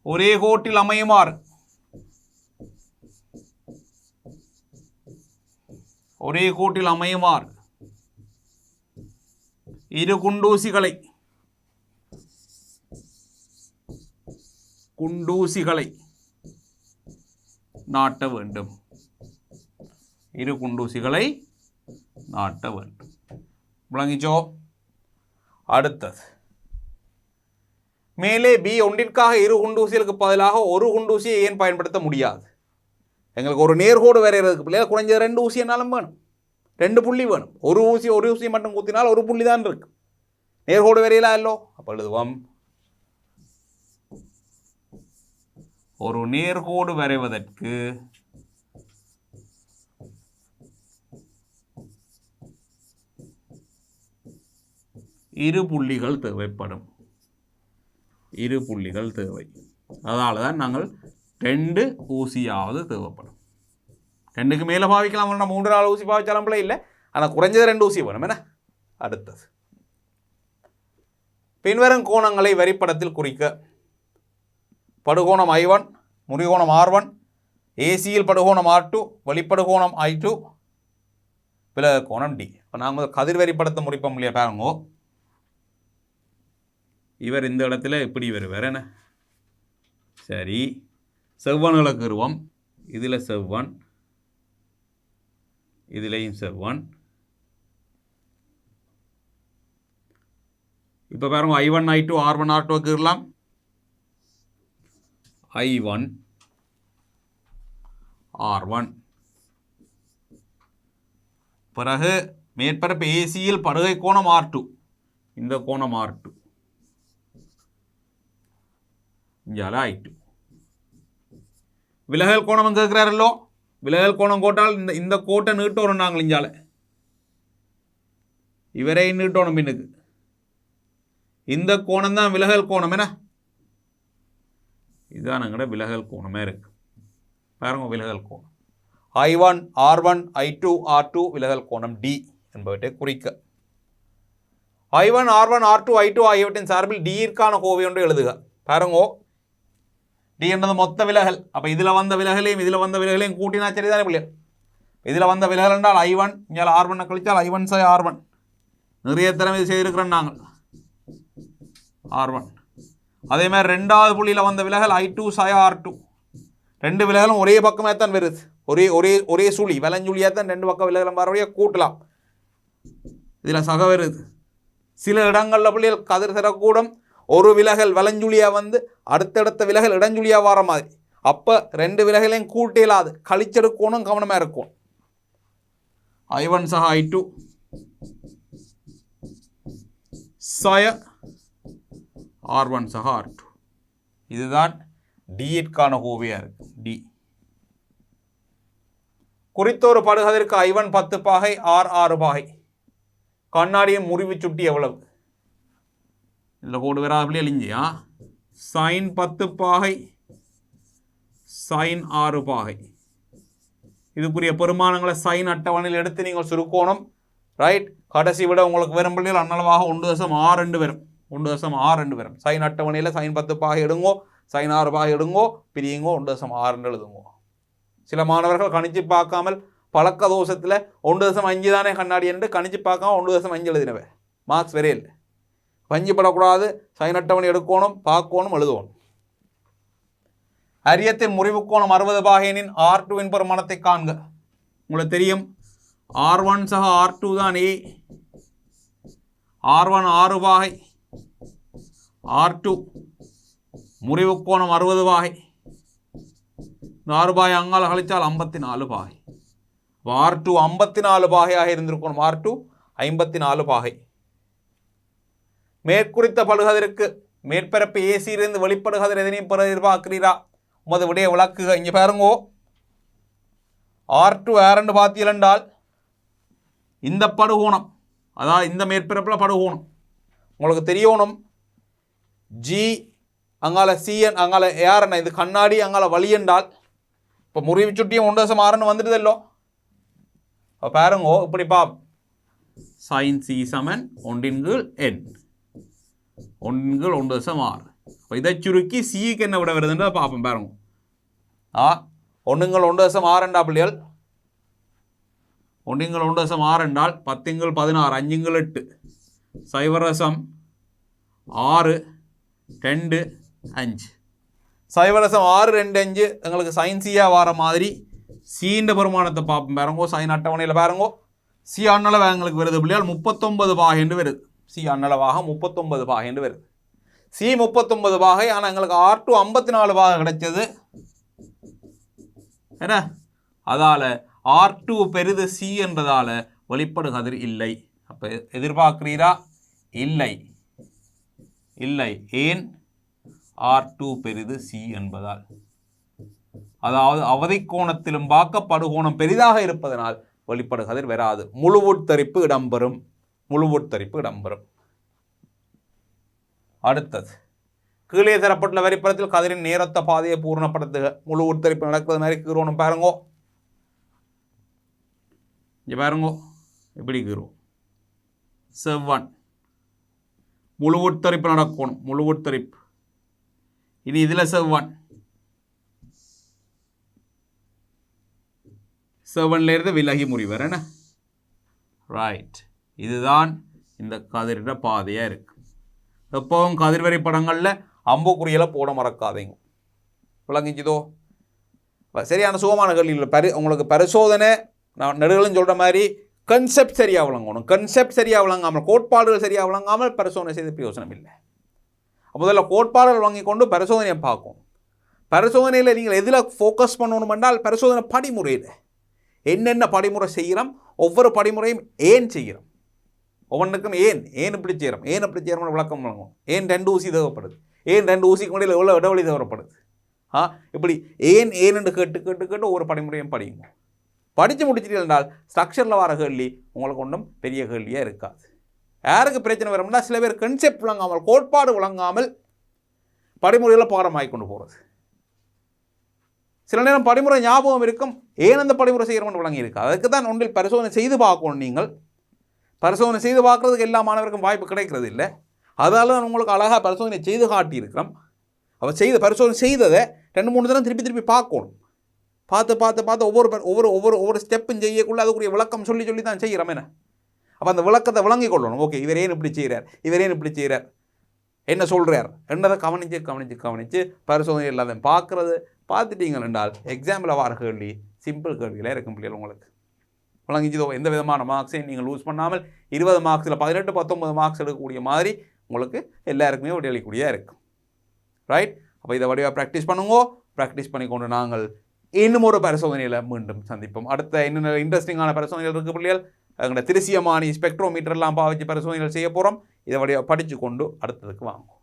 ஒரே கோட்டில் அமையுமாறு இரு குண்டூசிகளை நாட்ட வேண்டும். விளங்கிச்சோ? அடுத்தது மேலே B ஒன்றிற்காக 2 குண்டூசிகளுக்கு பதிலாக ஒரு குண்டூசியை ஏன் பயன்படுத்த முடியாது? எங்களுக்கு ஒரு நேர்கோடு வரைகிறதுக்கு பிள்ளைகள் குறைஞ்ச 2 ஊசி என்னாலும் வேணும், 2 புள்ளி வேணும். ஒரு ஊசி மட்டும் குத்தினால் ஒரு புள்ளி தான் இருக்கு, நேர்கோடு வரையலாம் இல்லோ. அப்போ எழுதுவோம். ஒரு நேர்கோடு வரைவதற்கு இரு புள்ளிகள் தேவைப்படும். அதனால தான் நாங்கள் 2 ஊசியாவது தேவைப்படும். 2க்கு மேலே பாவிக்கலாம், 3-4 ஊசி பாவிச்சாலும் பிள்ளை இல்லை, ஆனால் குறைஞ்சது 2 ஊசி வேணும் என்ன. அடுத்தது பின்வரும் கோணங்களை வரிப்படத்தில் குறிக்க. படுகோணம் I1, முறிகோணம் R1, ஏசியில் படுகோணம் R2, வெளிப்படுகோணம் I2, விலக கோணம் D. இப்போ நாங்கள் கதிர் வரிப்படத்தை முறிப்போம் இல்லையா? பாருங்கோ, இவர் இந்த இடத்துல இப்படி வருவார் என்ன. சரி, செவ்வன்களை கருவம். இதில் செவ்வன், இதுலேயும் செவ்வன். இப்போ பாருங்க, I1 I2 R1 R2 கீறலாம். I1 R1. பிறகு மேற்பரப்பு ஏசியில் படுகை கோணம் R2, இந்த கோணம் R2, இங்கால I2. விலகல் கோணம் கேட்கிறாரல்லோ, விலகல் கோணம் கோட்டால் இந்த கோட்டை நீட்டோணும். நாங்கள் இங்கால இவரை நீட்டோணும். பின்னுக்கு இந்த கோணம் தான் விலகல் கோணம் என்ன. இதுதான் எங்கட விலகல் கோணமே இருக்கு. பாருங்க, விலகல் கோணம் I1 R1 I2 R2 விலகல் கோணம் D என்பவற்றை குறிக்க. I1 R1 R2 I2 ஆகியவற்றின் சார்பில் D-ற்கான கோவை ஒன்று எழுதுக. பாருங்கோ, D என்பது மொத்த விலகல். அப்போ இதில் வந்த விலகலையும் கூட்டினா சரிதானே பிள்ளைகள்? இதில் வந்த விலகல் என்றால் I1, இங்கே R1 கழிச்சால் I1 சாய் R1. நிறைய திறமை இது செய்திருக்கிறோம் நாங்கள். R1 அதே மாதிரி 2வது புள்ளியில் வந்த விலகல் I2 சாய R2. 2 விலகலும் ஒரே பக்கமே தான் வருது, ஒரே சுழி வலஞ்சுழியாக தான் 2 பக்கம் விலகலும் வரவழையாக கூட்டலாம். இதில் சக வருது. சில இடங்களில் புள்ளிகள் கதிர் தரக்கூடும், ஒரு விலகல் வலஞ்சுழியாக வந்து அடுத்தடுத்த விலகல் இடஞ்சுழியாக வர மாதிரி. அப்போ 2 விலகலையும் கூட்டலாது, கழிச்செடுக்கணும், கவனமாக இருக்கும். I1 சக I2 சாய R1 சக R2. இதுதான் D-ற்கான கோவையாக இருக்கு. D குறித்தொரு படுகதிற்கு I1 10 பாகை, R 6 பாகை. கண்ணாடியின் முறிவு சுட்டி எவ்வளவு? இதில் கோடு வராபடியே இல்லையா? சைன் 10 பாகை, சைன் 6 பாகை. இதுக்குரிய பெருமானங்களை சைன் அட்டவணையில் எடுத்து நீங்கள் சுருக்கோணம். ரைட், கடைசி விட உங்களுக்கு வரும் பிள்ளைகள் அன்னளவாக 1.62 வரும். 1.62 வரும். சைன் அட்டவணையில் சைன் 10 பாகை எடுங்கோ, சைன் 6 பாகை எடுங்கோ, பிரியுங்கோ, 1.6 எழுதுங்கோ. சில மாணவர்கள் கணிச்சு பார்க்காமல் பழக்க தோஷத்தில் 1.5 தானே கண்ணாடி என்று கணிச்சு பார்க்காம 1.5 எழுதினவை. மார்க்ஸ் வரையில் வஞ்சிப்படக்கூடாது. சைன் அட்டவணை எடுக்கணும், பார்க்கணும், எழுதணும். அரியத்தின் முறிவுக்கோணம் 60 பாகையனின் R2வின் பெருமானத்தை காண்க. உங்களுக்கு தெரியும் R1 சக R2 தான் A, R1 6 பாகை, R2 முறிவுக்கோணம் 60 பாகை. 6 பாகை அங்கால கழிச்சால் 54 பாகை. R2 54 பாகையாக இருந்திருக்கணும். R2 54 பாகை. மேற்குறித்த படுகதிருக்கு மேற்பரப்பு ஏசியிலிருந்து வெளிப்படுகதிர் எதனையும் பெற எதிர்பார்க்கிறீரா? உமது விடைய விளக்குக. இங்கே பாருங்கோ, R2 யாரென்று பார்த்தீர்கள் என்றால் இந்த படுகோணம், அதாவது இந்த மேற்பரப்பில் படுகோணம் உங்களுக்கு தெரியணும். G அங்கால CN அங்கால யாருன்னா இது கண்ணாடி அங்கால வழி என்றால் இப்போ முறிவு சுட்டியும் 1.6 வந்துடுதல்லோ. அப்போ பாருங்கோ, இப்படி பா sin C சமன் 1/n 1/1.6. இப்போ இதை சுருக்கி சிக்கு என்ன விட வருதுன்றதை பார்ப்போம். பாருங்க 1/1.6 என்றால் பிள்ளைகள் 1/1.6 என்றால் 10/16 5/8 0.6 2 5 0.6 2 5 எங்களுக்கு சைன் சியாக வர மாதிரி சீண்ட பெருமானத்தை பார்ப்போம். பாருங்கோ, சைன் அட்டவணையில் பாருங்கோ, சி அண்ணளவாக எங்களுக்கு வருது பிள்ளையால் 39 பாகை என்று வருது. சி அண்ணளவாக 39 பாகை என்று வருது. சி 39 பாகை. ஆனால் எங்களுக்கு R2 54 பாகை கிடைச்சது. என்ன அதால் R2 பெரிது சி என்றதால் வெளிப்படு கதிர் இல்லை. அப்போ எதிர்பார்க்கிறீரா? இல்லை, இல்லை. ஏன்? R2 பெரிது சி என்பதால். அதாவது அவதை கோணத்திலும் பார்க்க படுகோணம் பெரிதாக இருப்பதனால் வெளிப்படு கதிர் வராது. முழு உட்தரிப்பு இடம்பெறும். முழு உட்தரிப்பு இடம்பெறும். அடுத்தது, கீழே தரப்பட்டுள்ள வரிப்படத்தில் கதிரின் நேரத்த பாதையை பூர்ணப்படுத்துக. முழு உட்தரிப்பு நடக்கிறது மாதிரி கீறோணும். பாருங்கோ, இங்கே பாருங்கோ, இப்படி கீறுவோம். செவ்வன் முழு உட்தரிப்பு நடக்கணும். முழு உட்தரிப்பு. இனி இதில் செவ்வன் செவன்லேருந்து விலகி முறிவர். என்ன ரைட், இதுதான் இந்த கதிரிட பாதையாக இருக்கு. எப்பவும் கதிர்வரை படங்களில் அம்புக்குறியலை போட மறக்காதீங்க. விளங்கிச்சுதோ? சரியான சுகமான கேள்வியில் உங்களுக்கு பரிசோதனை நான் நெடுகளும் சொல்கிற மாதிரி கன்செப்ட் சரியாக விளங்கணும். கன்செப்ட் சரியாக விளங்காமல், கோட்பாடுகள் சரியாக விளங்காமல் பரிசோதனை செய்த பிரயோசனம் இல்லை. முதல்ல கோட்பாடுகள் வாங்கி கொண்டு பரிசோதனையை பார்க்கும். பரிசோதனையில் நீங்கள் எதில் ஃபோக்கஸ் பண்ணணும் என்றால் பரிசோதனை படிமுறையில் என்னென்ன படிமுறை செய்கிறோம், ஒவ்வொரு படிமுறையும் ஏன் செய்கிறோம், ஒவ்வொன்றுக்கும் ஏன் இப்படி செய்கிறோம், ஏன் அப்படி செய்கிறோம்னு விளக்கம் வழங்கும். ஏன் 2 ஊசி தேவைப்படுது, ஏன் 2 ஊசிக்கு முடியல எவ்வளோ இடைவெளி தேவைப்படுது, இப்படி ஏன் என்று கேட்டு கேட்டு கேட்டு ஒவ்வொரு படிமுறையும் படியுங்க. படித்து முடிச்சிட்டு என்றால் ஸ்ட்ரக்சரில் வர கேள்வி உங்களுக்கு ஒன்றும் பெரிய கேள்வியாக இருக்காது. யாருக்கு பிரச்சனை வரும்னா சில பேர் கன்செப்ட் விளங்காமல், கோட்பாடு விளங்காமல் படிமுறையில் பாடமாகி கொண்டு போகிறது. சில நேரம் படிமுறை ஞாபகம் இருக்கும், ஏன் அந்த படிமுறை செய்கிறோம்னு விளங்கி இருக்கு. அதுக்கு தான் ஒன்றில் பரிசோதனை செய்து பார்க்கணும். நீங்கள் பரிசோதனை செய்து பார்க்குறதுக்கு எல்லா மாணவருக்கும் வாய்ப்பு கிடைக்கிறது இல்லை. அதனால தான் உங்களுக்கு அழகாக பரிசோதனை செய்து காட்டியிருக்கிறோம். அவர் பரிசோதனை செய்ததை 2-3 தடவை திருப்பி பார்க்கணும். பார்த்து ஒவ்வொரு ஸ்டெப்பும் செய்யக்குள்ள அதுக்குரிய விளக்கம் சொல்லி தான் செய்கிறோம். என்ன அப்போ அந்த விளக்கத்தை விளங்கி கொள்ளணும். ஓகே, இவர் ஏன் இப்படி செய்கிறார், என்ன சொல்கிறார் என்னதை கவனித்து பரிசோதனை இல்லாத பார்த்துட்டீங்க என்றால் எக்ஸாம்பிள் வர கேள்வி சிம்பிள் கேள்வியில் இருக்கும் பிள்ளைகள். உங்களுக்கு விளங்கிச்சதோ? எந்த விதமான மார்க்ஸையும் நீங்கள் லூஸ் பண்ணாமல் 20 மார்க்ஸில் 18-19 மார்க்ஸ் எடுக்கக்கூடிய மாதிரி உங்களுக்கு எல்லாருக்குமே விடையளிக்கூடியதாக இருக்கும். ரைட், அப்போ இதை வடிவாக ப்ராக்டிஸ் பண்ணுங்க. ப்ராக்டிஸ் பண்ணிக்கொண்டு நாங்கள் இன்னும் ஒரு பரிசோதனையில் மீண்டும் சந்திப்போம். அடுத்த இன்னும் இன்ட்ரெஸ்டிங்கான பரிசோதனைகள் இருக்குது பிள்ளைகள். எங்களோட திருசியமானி ஸ்பெக்ட்ரோமீட்டர்லாம் பாவிச்சு பரிசோதனைகள் செய்ய போகிறோம். இதை வடிவாக படித்து கொண்டு அடுத்ததுக்கு வாங்குவோம்.